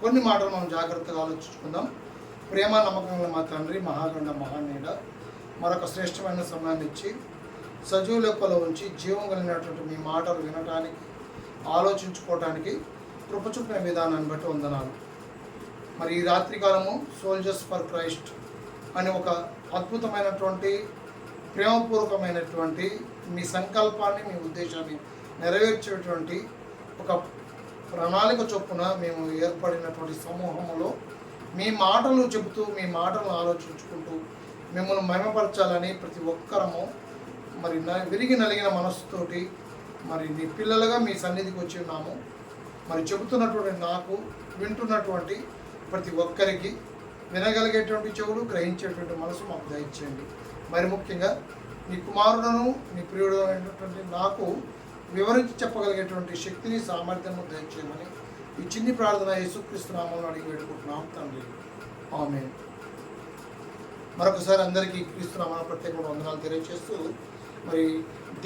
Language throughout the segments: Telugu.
కొన్ని మాటలు మనం జాగ్రత్తగా ఆలోచించుకుందాం. ప్రేమ నమ్మకంగా మా తండ్రి, మహాగండ మహానీయుడ, మరొక శ్రేష్టమైన సమయాన్ని ఇచ్చి సజీవ లెక్కలో ఉంచి జీవం కలిగినటువంటి మీ మాటలు వినటానికి, ఆలోచించుకోవటానికి కృప చూపిన విధానాన్ని బట్టి వందనాలు. మరి ఈ రాత్రికాలము సోల్జర్స్ ఫర్ క్రైస్ట్ అని ఒక అద్భుతమైనటువంటి ప్రేమపూర్వకమైనటువంటి మీ సంకల్పాన్ని, మీ ఉద్దేశాన్ని నెరవేర్చేటువంటి ఒక ప్రణాళిక చొప్పున మేము ఏర్పడినటువంటి సమూహంలో మీ మాటలు చెబుతూ, మీ మాటలను ఆలోచించుకుంటూ మిమ్మల్ని మహిమపరచాలని ప్రతి ఒక్కరము మరి విరిగి నలిగిన మనస్సుతోటి మరి మీ పిల్లలుగా మీ సన్నిధికి వచ్చి ఉన్నాము. మరి చెబుతున్నటువంటి నాకు, వింటున్నటువంటి ప్రతి ఒక్కరికి వినగలిగేటువంటి చెవులు, గ్రహించేటువంటి మనసు మాకు దయచేయండి. మరి ముఖ్యంగా మీ కుమారులను, మీ ప్రియుడు అయినటువంటి నాకు వివరించి చెప్పగలిగేటువంటి శక్తిని, సామర్థ్యము దయచేయమని ఈ చిన్ని ప్రార్థన యేసుక్రీస్తు నామములో అడిగి వేడుకుంటున్నాం తండ్రి, ఆమేన్. మరొకసారి అందరికీ క్రీస్తు నామమున ప్రత్యేకమైన వందనాలు తెలియజేస్తూ, మరి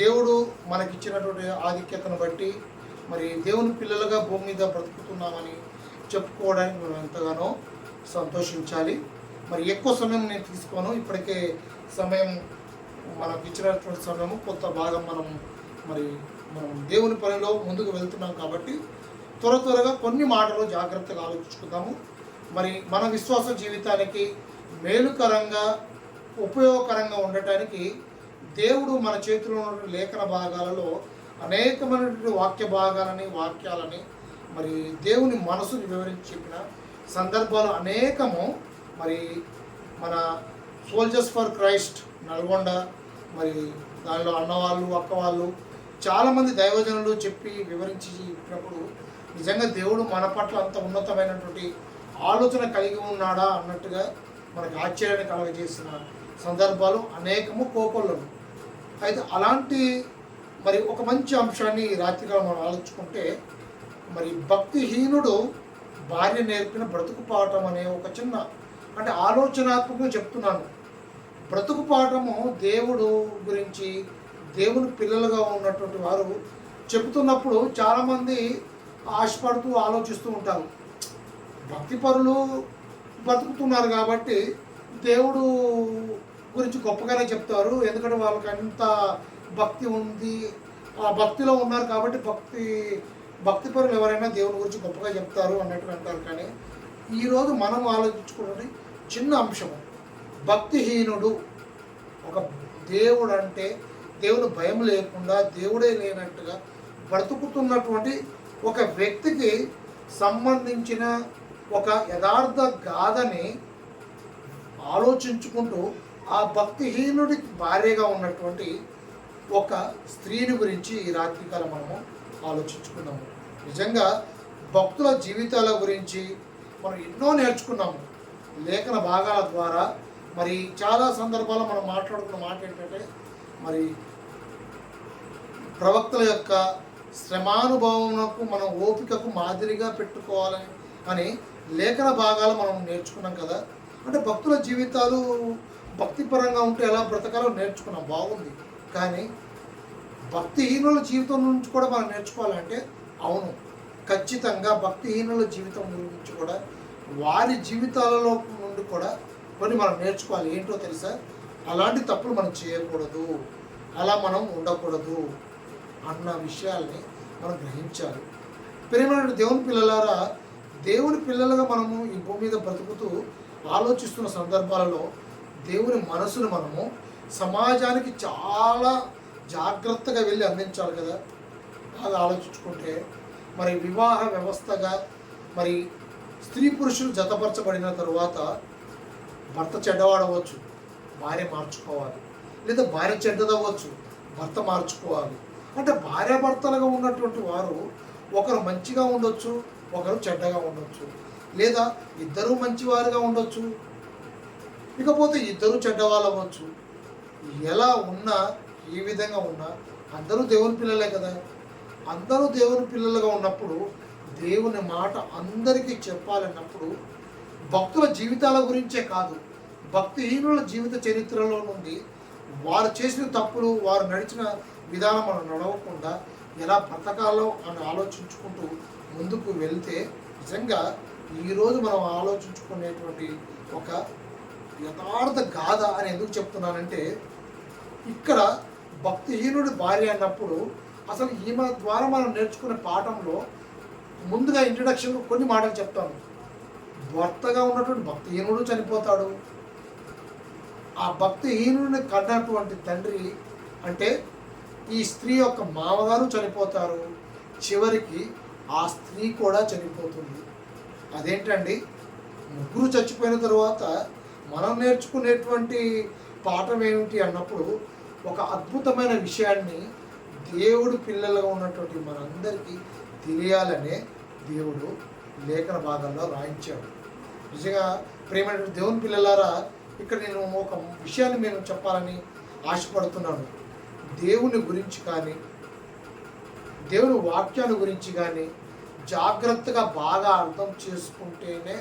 దేవుడు మనకిచ్చినటువంటి ఆధిక్యతను బట్టి మరి దేవుని పిల్లలుగా భూమి మీద బ్రతుకుతున్నామని చెప్పుకోవడానికి మేము ఎంతగానో సంతోషించాలి. మరి ఎక్కువ సమయం నేను తీసుకోను, ఇప్పటికే సమయం మనకు ఇచ్చినటువంటి సమయము కొంత భాగం మనం దేవుని పనిలో ముందుకు వెళ్తున్నాం కాబట్టి త్వరగా కొన్ని మాటలు జాగ్రత్తగా ఆలోచించుకుందాము. మరి మన విశ్వాస జీవితానికి మేలుకరంగా, ఉపయోగకరంగా ఉండటానికి దేవుడు మన చేతిలో ఉన్న లేఖన భాగాలలో అనేకమైనటువంటి వాక్యాలని మరి దేవుని మనసుని వివరించి చెప్పిన సందర్భాలు అనేకము. మరి మన సోల్జర్స్ ఫర్ క్రైస్ట్ నల్గొండ, మరి దానిలో అన్నవాళ్ళు, అక్కవాళ్ళు, చాలామంది దైవజనులు చెప్పి వివరించి చెప్పినప్పుడు నిజంగా దేవుడు మన పట్ల అంత ఉన్నతమైనటువంటి ఆలోచన కలిగి ఉన్నాడా అన్నట్టుగా మనకు ఆశ్చర్యాన్ని కలగజేసిన సందర్భాలు అనేకము కోకొల్లలు. అయితే అలాంటి మరి ఒక మంచి అంశాన్ని రాత్రికాలం మనం ఆలోచించుకుంటే, మరి భక్తిహీనుడు భార్య నేర్పిన బ్రతుకు పాఠం అనే ఒక చిన్న అంటే ఆలోచనాత్మకంగా చెప్తున్నాను. బ్రతుకు పాఠము దేవుడు గురించి, దేవుని పిల్లలుగా ఉన్నటువంటి వారు చెబుతున్నప్పుడు చాలామంది ఆశపడుతూ ఆలోచిస్తూ ఉంటారు. భక్తిపరులు బ్రతుకుతున్నారు కాబట్టి దేవుడు గురించి గొప్పగానే చెప్తారు, ఎందుకంటే వాళ్ళకి అంత భక్తి ఉంది, ఆ భక్తిలో ఉన్నారు కాబట్టి భక్తిపరులు ఎవరైనా దేవుని గురించి గొప్పగా చెప్తారు అన్నట్టు అంటారు. కానీ ఈరోజు మనం ఆలోచించుకున్నది చిన్న అంశము, భక్తిహీనుడు. ఒక దేవుడు అంటే దేవుని భయం లేకుండా, దేవుడే లేనట్టుగా బ్రతుకుతున్నటువంటి ఒక వ్యక్తికి సంబంధించిన ఒక యథార్థ గాథని ఆలోచించుకుంటూ ఆ భక్తిహీనుడికి భార్యగా ఉన్నటువంటి ఒక స్త్రీని గురించి ఈ రాత్రికాలం మనము ఆలోచించుకున్నాము. నిజంగా భక్తుల జీవితాల గురించి మనం ఎన్నో నేర్చుకున్నాము లేఖన భాగాల ద్వారా. మరి చాలా సందర్భాల్లో మనం మాట్లాడుకున్న మాట ఏంటంటే, మరి ప్రవక్తల యొక్క శ్రమానుభవమునకు మనం ఓపికకు మాదిరిగా పెట్టుకోవాలని అని లేఖన భాగాలు మనం నేర్చుకున్నాం కదా. అంటే భక్తుల జీవితాలు భక్తిపరంగా ఉంటే ఎలా బ్రతకాలో నేర్చుకున్నాం, బాగుంది. కానీ భక్తిహీనుల జీవితం నుంచి కూడా మనం నేర్చుకోవాలంటే అవును, ఖచ్చితంగా భక్తిహీనుల జీవితం గురించి కూడా, వారి జీవితాలలో నుండి కూడా కొన్ని మనం నేర్చుకోవాలి. ఏంటో తెలుసా? అలాంటి తప్పులు మనం చేయకూడదు, అలా మనం ఉండకూడదు అన్న విషయాల్ని మనం గ్రహించాలి. ప్రియమైన దేవుని పిల్లలారా, దేవుని పిల్లలుగా మనము ఈ భూమి మీద బ్రతుకుతూ ఆలోచిస్తున్న సందర్భాలలో దేవుని మనసును మనము సమాజానికి చాలా జాగ్రత్తగా వెళ్ళి అందించాలి కదా. బాగా ఆలోచించుకుంటే మరి వివాహ వ్యవస్థగా మరి స్త్రీ పురుషులు జతపరచబడిన తరువాత భర్త చెడ్డవాడవచ్చు, భార్య మార్చుకోవాలి. లేదా భార్య చెడ్డదవ్వచ్చు, భర్త మార్చుకోవాలి. అంటే భార్యాభర్తలుగా ఉన్నటువంటి వారు ఒకరు మంచిగా ఉండొచ్చు, ఒకరు చెడ్డగా ఉండొచ్చు, లేదా ఇద్దరూ మంచివారుగా ఉండొచ్చు, ఇకపోతే ఇద్దరు చెడ్డవాళ్ళు అవ్వచ్చు. ఎలా ఉన్నా, ఏ విధంగా ఉన్నా అందరూ దేవుని పిల్లలే కదా. అందరూ దేవుని పిల్లలుగా ఉన్నప్పుడు దేవుని మాట అందరికీ చెప్పాలన్నప్పుడు భక్తుల జీవితాల గురించే కాదు, భక్తిహీనుల జీవిత చరిత్రలో నుండి వారు చేసిన తప్పులు, వారు నడిచిన విధానం మనం నడవకుండా ఎలా బ్రతకాలో అని ఆలోచించుకుంటూ ముందుకు వెళ్తే నిజంగా ఈరోజు మనం ఆలోచించుకునేటువంటి ఒక యథార్థ గాథ అని ఎందుకు చెప్తున్నానంటే, ఇక్కడ భక్తిహీనుడి భార్య అన్నప్పుడు అసలు ఈమె ద్వారా మనం నేర్చుకునే పాఠంలో ముందుగా ఇంట్రడక్షన్లో కొన్ని మాటలు చెప్తాను. భర్తగా ఉన్నటువంటి భక్తిహీనుడు చనిపోతాడు. ఆ భక్తిహీనుడిని కన్నటువంటి తండ్రి అంటే ఈ స్త్రీ యొక్క మామగారు చనిపోతారు. చివరికి ఆ స్త్రీ కూడా చనిపోతుంది. అదేంటండి, ముగ్గురు చచ్చిపోయిన తరువాత మనం నేర్చుకునేటువంటి పాఠం ఏమిటి అన్నప్పుడు, ఒక అద్భుతమైన విషయాన్ని దేవుడు పిల్లలుగా ఉన్నటువంటి మనందరికీ తెలియాలనే దేవుడు లేఖన భాగంలో రాయించాడు. నిజంగా ప్రేమైన దేవుని పిల్లలారా, ఇక్కడ నేను ఒక విషయాన్ని నేను చెప్పాలని ఆశపడుతున్నాను. దేవుని గురించి కానీ దేవుని వాక్యాల గురించి కానీ జాగ్రత్తగా బాగా అర్థం చేసుకుంటేనే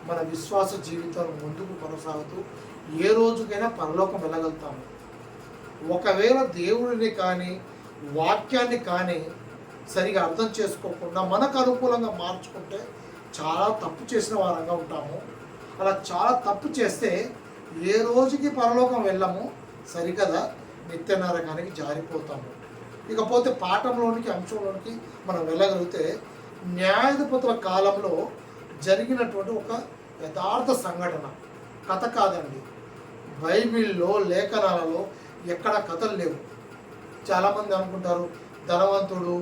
మన విశ్వాస జీవితం ముందుకు కొనసాగుతూ ఏ రోజుకైనా పరలోకం వెళ్ళగలుగుతాము. ఒకవేళ దేవుడిని కానీ వాక్యాన్ని కానీ సరిగా అర్థం చేసుకోకుండా మనకు అనుకూలంగా మార్చుకుంటే చాలా తప్పు చేసిన వారంగా ఉంటాము. అలా చాలా తప్పు చేస్తే ఏ రోజుకి పరలోకం వెళ్ళము, సరికదా నిత్య నరకానికి జారిపోతాము. ఇకపోతే పాఠంలోనికి అంశంలోనికి మనం వెళ్ళగలిగితే, న్యాయాధిపతుల కాలంలో జరిగినటువంటి ఒక యథార్థ సంఘటన, కథ కాదండి. బైబిల్లో లేఖనాలలో ఎక్కడ కథలు లేవు. చాలామంది అనుకుంటారు ధనవంతుడు,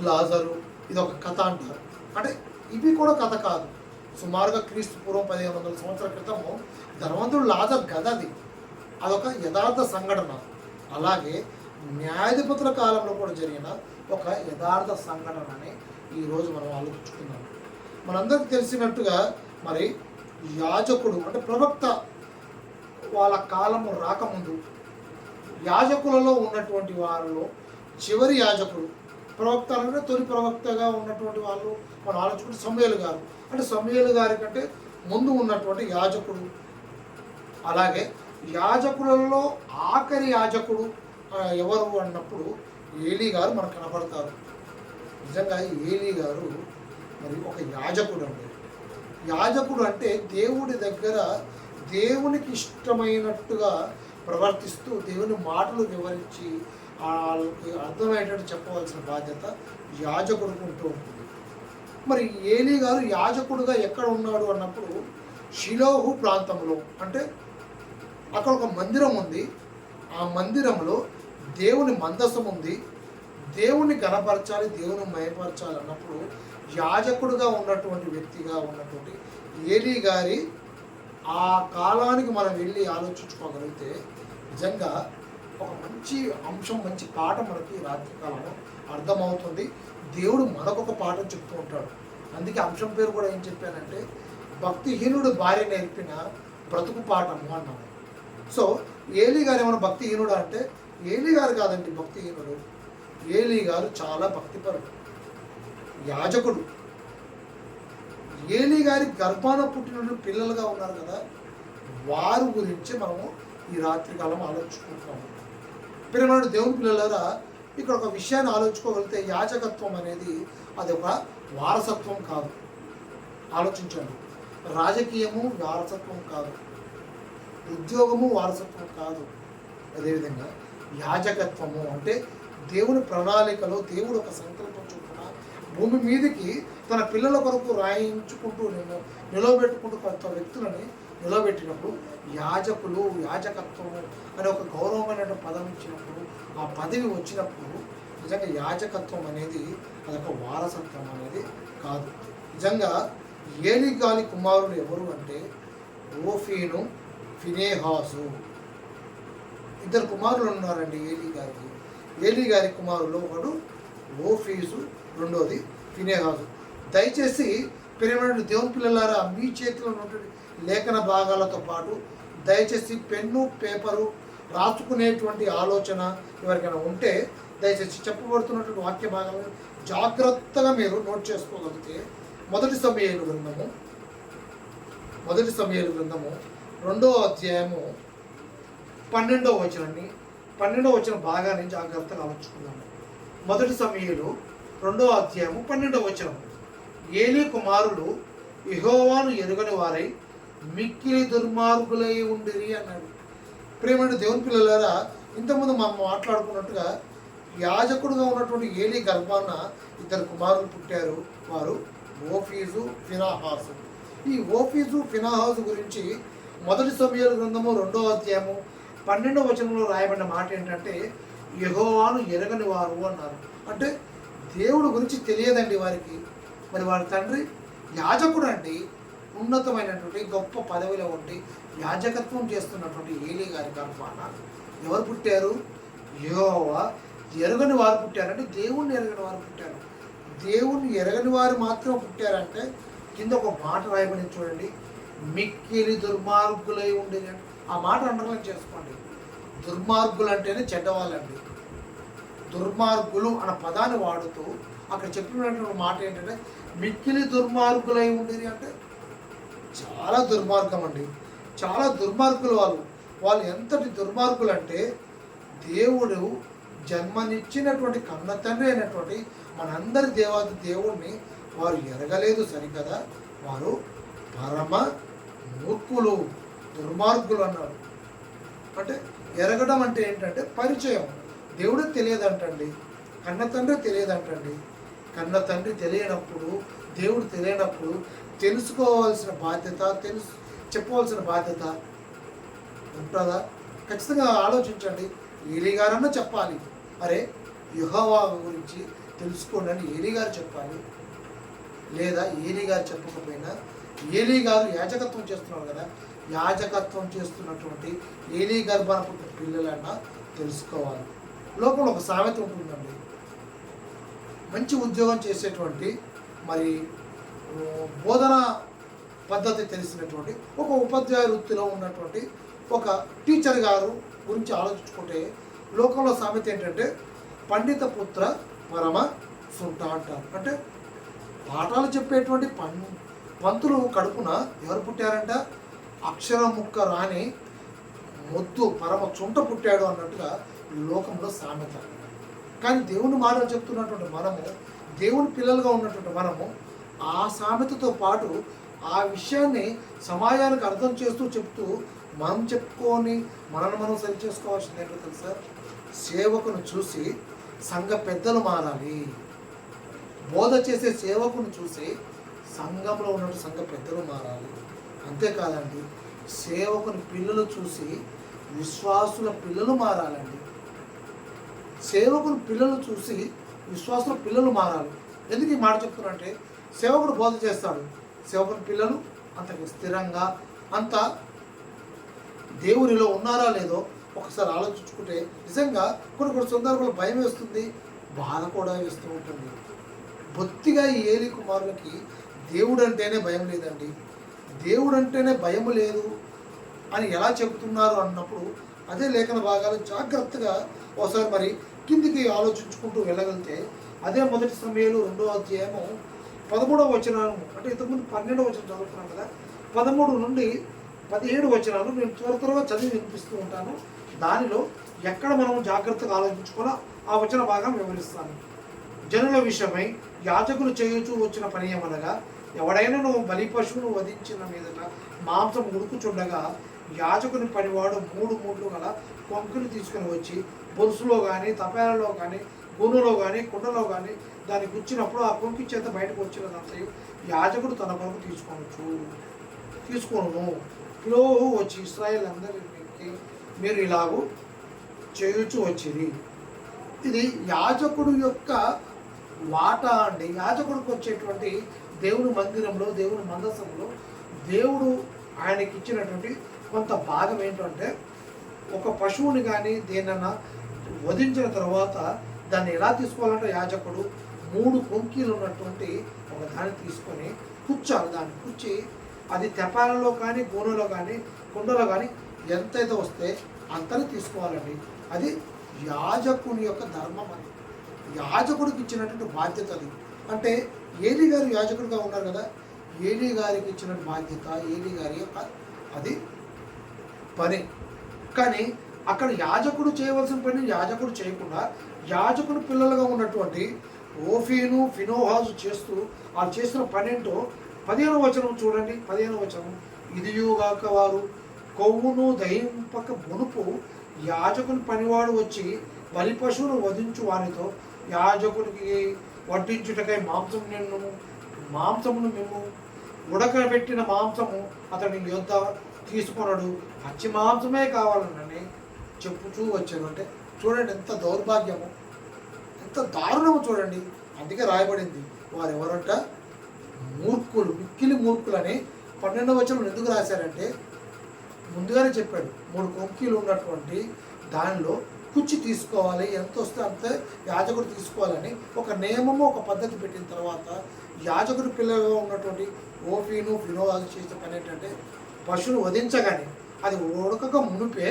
లాజరు ఇది ఒక కథ అంటారు. అంటే ఇవి కూడా కథ కాదు. సుమారుగా క్రీస్తు పూర్వం 1500 సంవత్సరాల క్రితము ధనవంతుడు లాజర్ కథ అది, అదొక యథార్థ సంఘటన. అలాగే న్యాయాధిపతుల కాలంలో కూడా జరిగిన ఒక యథార్థ సంఘటనని ఈరోజు మనం ఆలోచించుకున్నాం. మనందరికీ తెలిసినట్టుగా మరి యాజకుడు అంటే ప్రవక్త వాళ్ళ కాలము రాకముందు యాజకులలో ఉన్నటువంటి వారిలో చివరి యాజకుడు, ప్రవక్త అంటే తొలి ప్రవక్తగా ఉన్నటువంటి వాళ్ళు మనం ఆలోచించుకుంటే సమూయేలు గారు. అంటే సమూయేలు గారి కంటే ముందు ఉన్నటువంటి యాజకుడు. అలాగే యాజకులలో ఆఖరి యాజకుడు ఎవరు అన్నప్పుడు ఏలీ గారు మనకు కనపడతారు. నిజంగా ఏలీ గారు మరి ఒక యాజకుడు అండి. యాజకుడు అంటే దేవుడి దగ్గర దేవునికి ఇష్టమైనట్టుగా ప్రవర్తిస్తూ దేవుని మాటలు వివరించి వాళ్ళకి అర్థమయ్యేటట్టు చెప్పవలసిన బాధ్యత యాజకుడికి ఉంటూ ఉంటుంది. మరి ఏలీ గారు యాజకుడుగా ఎక్కడ ఉన్నాడు అన్నప్పుడు షిలోహు ప్రాంతంలో, అంటే అక్కడ ఒక మందిరం ఉంది. ఆ మందిరంలో దేవుని మందసం ఉంది. దేవుని గణపరచాలి, దేవుని మయపరచాలి అన్నప్పుడు యాజకుడుగా ఉన్నటువంటి వ్యక్తిగా ఉన్నటువంటి ఏలీ గారి ఆ కాలానికి మనం వెళ్ళి ఆలోచించుకోగలిగితే నిజంగా ఒక మంచి అంశం, మంచి పాఠం మనకి రాత్రికాలంలో అర్థమవుతుంది. దేవుడు మనకొక పాఠం చెప్తూ ఉంటాడు. అందుకే అంశం పేరు కూడా ఏం చెప్పానంటే, భక్తిహీనుడు భార్య నేర్పిన బ్రతుకు పాఠము అన్నాను. సో ఏలీ గారు ఏమైనా భక్తిహీనుడు అంటే ఏలీ గారు కాదండి భక్తిహీనుడు. ఏలీ గారు చాలా భక్తిపరుడు, యాజకుడు. ఏలీ గారి గర్భాన పుట్టిన పిల్లలుగా ఉన్నారు కదా, వారి గురించి మనము ఈ రాత్రికాలం ఆలోచించుకుంటున్నాము. పిల్లలు దేవుని పిల్లలారా, ఇక్కడ ఒక విషయాన్ని ఆలోచించుకోగలిగితే యాజకత్వం అనేది అది ఒక వారసత్వం కాదు. ఆలోచించండి, రాజకీయము వారసత్వం కాదు, ఉద్యోగము వారసత్వం కాదు. అదేవిధంగా యాజకత్వము అంటే దేవుని ప్రణాళికలో దేవుడు ఒక సంకల్పం చొప్పున భూమి మీదకి తన పిల్లల కొరకు రాయించుకుంటూ నిలవబెట్టుకుంటూ కొంత వ్యక్తులని నిలబెట్టినప్పుడు యాజకులు, యాజకత్వము అనే ఒక గౌరవమైన పదం ఇచ్చినప్పుడు, ఆ పదవి వచ్చినప్పుడు నిజంగా యాజకత్వం అనేది అదొక వారసత్వం అనేది కాదు. నిజంగా ఏలీ గారి కుమారుడు ఎవరు అంటే ఓఫీను, ఫినేహాసు. ఇద్దరు కుమారులు ఉన్నారండి ఏలీ గారికి. ఏలీ గారి కుమారులు ఒకడు ఓఫీసు, రెండోది ఫినేహాసు. దయచేసి ప్రియమైన దేవుని పిల్లలారా, మీ చేతిలో ఉన్నటువంటి లేఖన భాగాలతో పాటు దయచేసి పెన్ను, పేపరు రాసుకునేటువంటి ఆలోచన ఎవరికైనా ఉంటే దయచేసి చెప్పబడుతున్నటువంటి వాక్య భాగాలను జాగ్రత్తగా మీరు నోట్ చేసుకోగలిగితే, మొదటి సమూయేలు గ్రంథము 2వ అధ్యాయము 12వ వచనాన్ని 12వ వచనం భాగాన్ని జాగ్రత్తగా ఆలోచించుకున్నాము. మొదటి సమూయేలు 2వ అధ్యాయము 12వ వచనం. ఏలీ కుమారులు యెహోవాను ఎరుగని వారై మిక్కిలి దుర్మార్గులై ఉండిరి అన్నాడు. ప్రేమైన దేవుని పిల్లలారా, ఇంతకుముందు మనం మాట్లాడుకున్నట్టుగా యాజకుడుగా ఉన్నటువంటి ఏలీ గర్భాన ఇద్దరు కుమారులు పుట్టారు. వారు ఓఫీజు, ఫినహాసు. ఈ ఓఫీజు, ఫినహాసు గురించి మొదటి సమూయేలు గ్రంథము 2వ అధ్యాయము 12వ వచనంలో రాయబడిన మాట ఏంటంటే, యెహోవాను ఎరగని వారు అన్నారు. అంటే దేవుడు గురించి తెలియదండి వారికి. మరి వారి తండ్రి యాజకుడు అండి, ఉన్నతమైనటువంటి గొప్ప పదవిలో ఉండి యాజకత్వం చేస్తున్నటువంటి ఏలీ గారి గర్భాన ఎవరు పుట్టారు? యెహోవా ఎరగని వారు పుట్టారంటే దేవుణ్ణి ఎరగని వారు పుట్టారు. దేవుణ్ణి ఎరగని వారు మాత్రం పుట్టారంటే కింద ఒక మాట రాయబడి చూడండి, మిక్కిలి దుర్మార్గులై ఉండేది. ఆ మాట అండర్లైన్ చేసుకోండి. దుర్మార్గులు అంటేనే చెడ్డవాళ్ళండి. దుర్మార్గులు అన్న పదాన్ని వాడుతూ అక్కడ చెప్పినటువంటి మాట ఏంటంటే మిక్కిలి దుర్మార్గులై ఉండేది. అంటే చాలా దుర్మార్గం అండి, చాలా దుర్మార్గులు వాళ్ళు ఎంతటి దుర్మార్గులు అంటే దేవుడు జన్మనిచ్చినటువంటి కన్న తండ్రి అయినటువంటి మనందరి దేవాది దేవుణ్ణి వారు ఎరగలేదు సరికదా, వారు పరమ మూర్ఖులు, దుర్మార్గులు అన్నారు. అంటే ఎరగడం అంటే ఏంటంటే పరిచయం. దేవుడు తెలియదంటండి, కన్న తండ్రి తెలియదంటండి. కన్న తండ్రి తెలియనప్పుడు, దేవుడు తెలియనప్పుడు తెలుసుకోవాల్సిన బాధ్యత, చెప్పవలసిన బాధ్యత ఉంటుందా? ఖచ్చితంగా ఆలోచించండి. ఏలీ గారన్నా చెప్పాలి, అరే యెహోవా గురించి తెలుసుకోండి అని ఏలీ గారు చెప్పాలి. లేదా ఏలీ గారు చెప్పకపోయినా ఏలీ గారు యాజకత్వం చేస్తున్నారు కదా, యాజకత్వం చేస్తున్నటువంటి ఏలీ గర్భాన పుట్టిన పిల్లలన్నా తెలుసుకోవాలి. లోకంలో ఒక సామెత ఉంటుందండి, మంచి ఉద్యోగం చేసేటువంటి మరి బోధన పద్ధతి తెలిసినటువంటి ఒక ఉపాధ్యాయ వృత్తిలో ఉన్నటువంటి ఒక టీచర్ గారు గురించి ఆలోచించుకుంటే లోకంలో సామెత ఏంటంటే పండిత పుత్ర పరమ సుంట అంటారు. అంటే పాఠాలు చెప్పేటువంటి పంతులు కడుపున ఎవరు పుట్టారంట? అక్షరం ముక్క రాని మొద్దు పరమ చుంట పుట్టాడు అన్నట్టుగా లోకంలో సామెత. కానీ దేవుని మాటలు చెప్తున్నటువంటి మనము, దేవుని పిల్లలుగా ఉన్నటువంటి మనము ఆ సామెతతో పాటు ఆ విషయాన్ని సమాజానికి అర్థం చేస్తూ చెప్తూ మనం చెప్పుకొని మనల్ని మనం సరి చేసుకోవాల్సింది ఏంటో తెలుసా? సేవకును చూసి సంఘ పెద్దలు మారాలి. బోధ చేసే సేవకును చూసి సంఘంలో ఉన్నట్టు సంఘ పెద్దలు మారాలి. అంతేకాదండి, సేవకుని పిల్లలు చూసి విశ్వాసుల పిల్లలు మారాలండి. సేవకుని పిల్లలు చూసి విశ్వాసుల పిల్లలు మారాలి. ఎందుకు ఈ మాట చెప్తున్నానంటే, సేవకుడు బోధ చేస్తాడు, సేవకుని పిల్లలు అంత స్థిరంగా అంత దేవునిలో ఉన్నారా లేదో ఒకసారి ఆలోచించుకుంటే నిజంగా కొన్ని సందర్భాల్లో భయం వేస్తుంది, బాధ కూడా వేస్తూ ఉంటుంది. బొత్తిగా ఈ ఏలీ కుమారులకి దేవుడు అంటేనే భయం లేదండి. దేవుడు అంటేనే భయం లేదు అని ఎలా చెబుతున్నారు అన్నప్పుడు అదే లేఖన భాగాలు జాగ్రత్తగా ఒకసారి మరి కిందికి ఆలోచించుకుంటూ వెళ్ళగలిగితే అదే మొదటి సమూయేలు 2వ అధ్యాయము 13వ వచనం, అంటే ఇంతకుముందు 12వ వచనం చదువుతున్నాం కదా, 13 నుండి 17 వచనాలు నేను త్వరగా చదివి వినిపిస్తూ ఉంటాను. దానిలో ఎక్కడ మనం జాగ్రత్తగా ఆలోచించుకోవాలో ఆ వచన భాగం వివరిస్తాను. జనుల విషయమై యాజకులు చేయుచూ వచ్చిన పని ఏమనగా, ఎవడైనా నువ్వు బలి పశువును వధించిన మీదట మాంసం ఉడుకుచుండగా యాజకుని పనివాడు 3 మూట్లు గల కొంకుని తీసుకుని వచ్చి బొరుసులో కానీ, తపేలలో కానీ, గూనులో కానీ, కుండలో కానీ దాన్ని గుచ్చినప్పుడు ఆ కొంకి చేత బయటకు వచ్చినదంతయు యాజకుడు తన కొరకు తీసుకోను. పిలువు వచ్చి ఇశ్రాయేల్ అందరికి మీరు ఇలాగూ చేయుచూ వచ్చింది. ఇది యాజకుడు యొక్క వాటా అండి. యాజకుడికి వచ్చేటువంటి దేవుని మందిరంలో, దేవుని మందసంలో దేవుడు ఆయనకి ఇచ్చినటువంటి కొంత భాగం ఏంటంటే, ఒక పశువుని కానీ దేనన్నా వధించిన తర్వాత దాన్ని ఎలా తీసుకోవాలంటే యాజకుడు 3 కొంకీలు ఉన్నటువంటి ఒక దాన్ని తీసుకొని కుచ్చాలి. దాన్ని కుచ్చి అది తెపాలలో కానీ, గోనెలో కానీ, కుండలో కానీ ఎంతైతే వస్తే అంతని తీసుకోవాలండి. అది యాజకుని యొక్క ధర్మం. అది యాజకుడికి ఇచ్చినటువంటి బాధ్యత. అది అంటే ఏలీ గారు యాజకుడిగా ఉన్నారు కదా, ఏలీ గారికి ఇచ్చిన బాధ్యత, ఏలీ గారి యొక్క అది పని. కానీ అక్కడ యాజకుడు చేయవలసిన పని యాజకుడు చేయకుండా యాజకుడు పిల్లలుగా ఉన్నటువంటి ఓఫీను ఫినోహాజు చేస్తూ వాళ్ళు చేసిన పని ఏంటో 15వ వచనం చూడండి. 15వ వచనం, ఇదియుగాక వారు కొవ్వును దహింపక మునుపు యాజకుని పనివాడు వచ్చి బలి పశువును వధించు వారితో, యాజకునికి వడ్డించుటకై మాంసమును మేము ఉడకబెట్టిన మాంసము అతని యొద్ద తీసుకొనడు, పచ్చి మాంసమే కావాలని చెప్పుచూ వచ్చాను. అంటే చూడండి ఎంత దౌర్భాగ్యము, ఎంత దారుణము చూడండి. అందుకే రాయబడింది వారు ఎవరంట, మూర్ఖులు, మిక్కిలి మూర్ఖులని 12వ వచనం ఎందుకు రాశారంటే ముందుగానే చెప్పాడు 3 కొంకీలు ఉన్నటువంటి దానిలో కుచ్చి తీసుకోవాలి, ఎంత వస్తే అంతే యాజకుడు తీసుకోవాలని ఒక నియమము, ఒక పద్ధతి పెట్టిన తర్వాత యాజకుడి పిల్లగా ఉన్నటువంటి ఓఫీను ఫినోహాజు చేసే పని ఏంటంటే పశువును వధించగానే అది ఉడకక మునిపే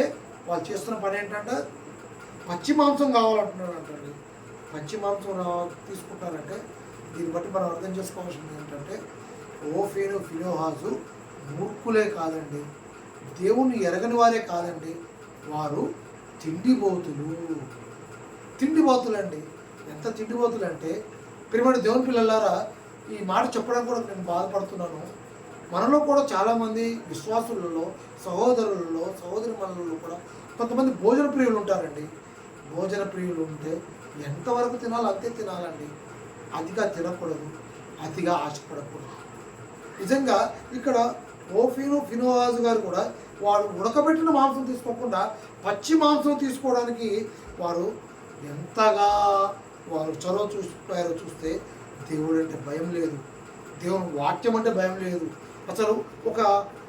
వాళ్ళు చేస్తున్న పని ఏంటంటే పచ్చి మాంసం కావాలంటున్నారు అంటండి. పచ్చి మాంసం తీసుకుంటారంటే దీన్ని బట్టి మనం అర్థం చేసుకోవాల్సింది ఏంటంటే ఓఫీను ఫినోహాజు మూర్ఖులే కాదండి, దేవుణ్ణి ఎరగని వారే కాదండి, వారు తిండిబోతులు అండి. ఎంత తిండిబోతులు అంటే ప్రియమైన దేవుని పిల్లలారా, ఈ మాట చెప్పడానికి కూడా నేను బాధపడుతున్నాను. మనలో కూడా చాలామంది విశ్వాసులలో, సహోదరులలో, సహోదరిమణులలో కూడా కొంతమంది భోజన ప్రియులు ఉంటారండి. భోజన ప్రియులు ఉంటే ఎంతవరకు తినాలో అంతే తినాలండి, అతిగా తినకూడదు, అతిగా ఆశపడకూడదు. నిజంగా ఇక్కడ ఓఫీను ఫినోహాజు గారు కూడా వారు ఉడకబెట్టిన మాంసం తీసుకోకుండా పచ్చి మాంసం తీసుకోవడానికి వారు ఎంతగా వారు చొరవ చూస్తారో చూస్తే దేవుడు అంటే భయం లేదు, దేవుని వాక్యం అంటే భయం లేదు, అసలు ఒక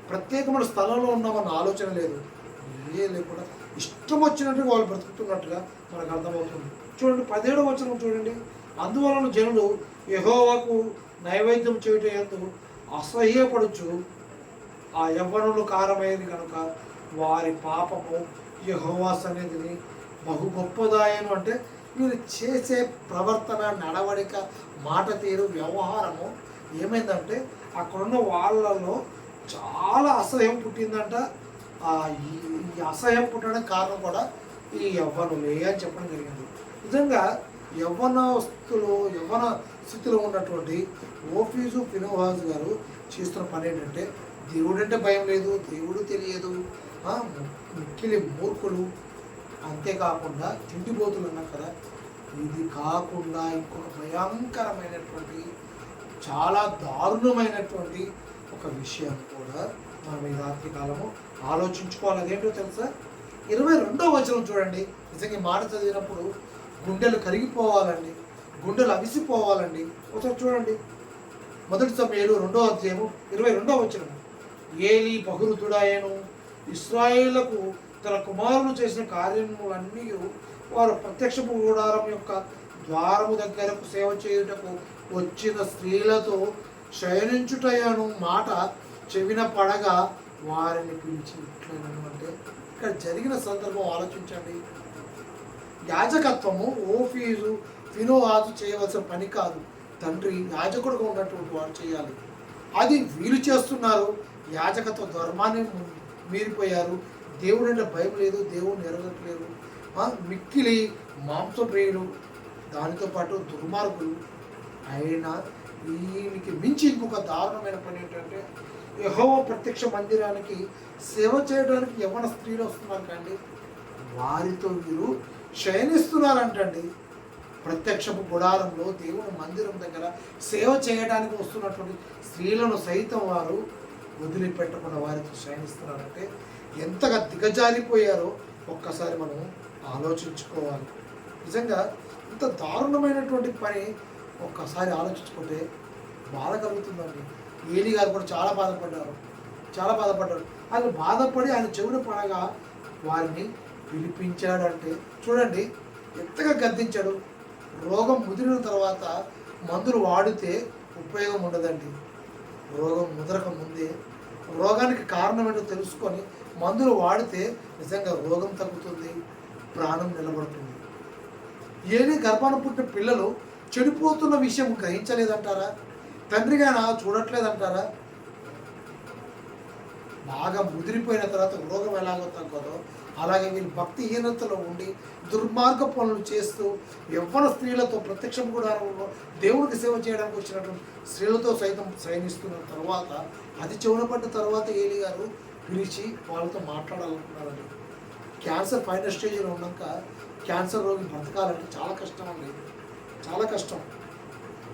ప్రత్యేకమైన స్థలంలో ఉన్నామన్న ఆలోచన లేదు, ఏ లేకుండా ఇష్టం వచ్చినట్టుగా వాళ్ళు బ్రతుకుతున్నట్టుగా మనకు అర్థమవుతుంది. చూడండి 17వ వచనం చూడండి, అందువలన జనులు యెహోవాకు నైవేద్యం చేయటం యందు అసహ్యపడుచు ఆ యవ్వనులు కారమైనది కనుక వారి పాపము యెహోవా సన్నిధిని బహు గొప్పదాయను. అంటే వీరు చేసే ప్రవర్తన, నడవడిక, మాట తీరు, వ్యవహారము ఏమైందంటే అక్కడున్న వాళ్ళలో చాలా అసహ్యం పుట్టిందంట. ఈ అసహ్యం పుట్టడానికి కారణం కూడా ఈ యవ్వనులే అని చెప్పడం జరిగింది. నిజంగా యవ్వన స్థితిలో ఉన్నటువంటి ఓఫీసు ఫినోహాజు గారు చేస్తున్న పని ఏంటంటే దేవుడంటే భయం లేదు, దేవుడు తెలియదు, మిక్కిలి మూర్ఖులు, అంతేకాకుండా తిండిబోతులు ఉన్నాం కదా. ఇది కాకుండా ఇంకొక భయంకరమైనటువంటి చాలా దారుణమైనటువంటి ఒక విషయం కూడా మనం ఈ రాత్రి కాలము ఆలోచించుకోవాలి. అదేంటో తెలుసా, 22వ వచనం చూడండి. నిజంగా మాట చదివినప్పుడు గుండెలు కరిగిపోవాలండి, గుండెలు అవిసిపోవాలండి. ఒకసారి చూడండి, 1 సమూయేలు 2వ అధ్యాయము 22వ వచనం, ఏలీ బహురుతుడాయను ఇశ్రాయేలుకు తన కుమారులు చేసిన కార్యములన్నీ వారు ప్రత్యక్షపు గుడారం యొక్క ద్వారము దగ్గరకు సేవ చేయుటకు వచ్చిన స్త్రీలతో శయనించుటయను మాట చెవిన పడగా వారిని పిలిచి ఇట్లనను. అంటే ఇక్కడ జరిగిన సందర్భం ఆలోచించండి. యాజకత్వము ఓఫీసు ఫినోహాజు చేయవలసిన పని కాదు, తండ్రి యాజకుడుగా ఉన్నటువంటి వారు చేయాలి. అది వీళ్ళు చేస్తున్నారు. యాజకత్వ ధర్మాన్ని మీరిపోయారు, దేవుడు అంటే భయం లేదు, దేవుడిని ఎరగట్లేదు, మిక్కిలి మాంసప్రియులు, దానితో పాటు దుర్మార్గులు. అయినా వీనికి మించి ఇంకొక దారుణమైన పని ఏంటంటే యెహోవా ప్రత్యక్ష మందిరానికి సేవ చేయడానికి యవ్వన స్త్రీలు వస్తున్నారు కండి, వారితో వీరు శయనిస్తున్నారంటండి. ప్రత్యక్షపు గుడారంలో దేవుని మందిరం దగ్గర సేవ చేయడానికి వస్తున్నటువంటి స్త్రీలను సైతం వారు వదిలిపెట్టకుండా వారితో శయనిస్తున్నారంటే ఎంతగా దిగజారిపోయారో ఒక్కసారి మనం ఆలోచించుకోవాలి. నిజంగా ఇంత దారుణమైనటువంటి పని ఒక్కసారి ఆలోచించుకుంటే బాధ కలుగుతుందండి. ఏలీ గారు కూడా చాలా బాధపడ్డారు. ఆయన బాధపడి ఆయన చెవులు పడగా వారిని పిలిపించాడంటే చూడండి ఎంతగా గద్దించాడు. రోగం ముదిరిన తర్వాత మందులు వాడితే ఉపయోగం ఉండదండి. రోగం ముదరక ముందే రోగానికి కారణం ఏంటో తెలుసుకొని మందులు వాడితే నిజంగా రోగం తగ్గుతుంది, ప్రాణం నిలబడుతుంది. ఏలీ గర్భాన పుట్టిన పిల్లలు చెడిపోతున్న విషయం గ్రహించలేదంటారా? తండ్రిగా చూడట్లేదంటారా? బాగా ముదిరిపోయిన తర్వాత రోగం ఎలాగో తగ్గదో అలాగే వీళ్ళు భక్తిహీనతలో ఉండి దుర్మార్గ పనులు చేస్తూ యవ్వన స్త్రీలతో ప్రత్యక్షం గుడారంలో దేవుడికి సేవ చేయడానికి వచ్చినటువంటి స్త్రీలతో సైతం శయనిస్తున్న తర్వాత అది చెవున పడ్డ తర్వాత ఏలి గారు పిలిచి వాళ్ళతో మాట్లాడాలనుకున్నారండి. క్యాన్సర్ ఫైనల్ స్టేజ్లో ఉన్నాక క్యాన్సర్ రోగి బ్రతకాలంటే చాలా కష్టం అండి, చాలా కష్టం.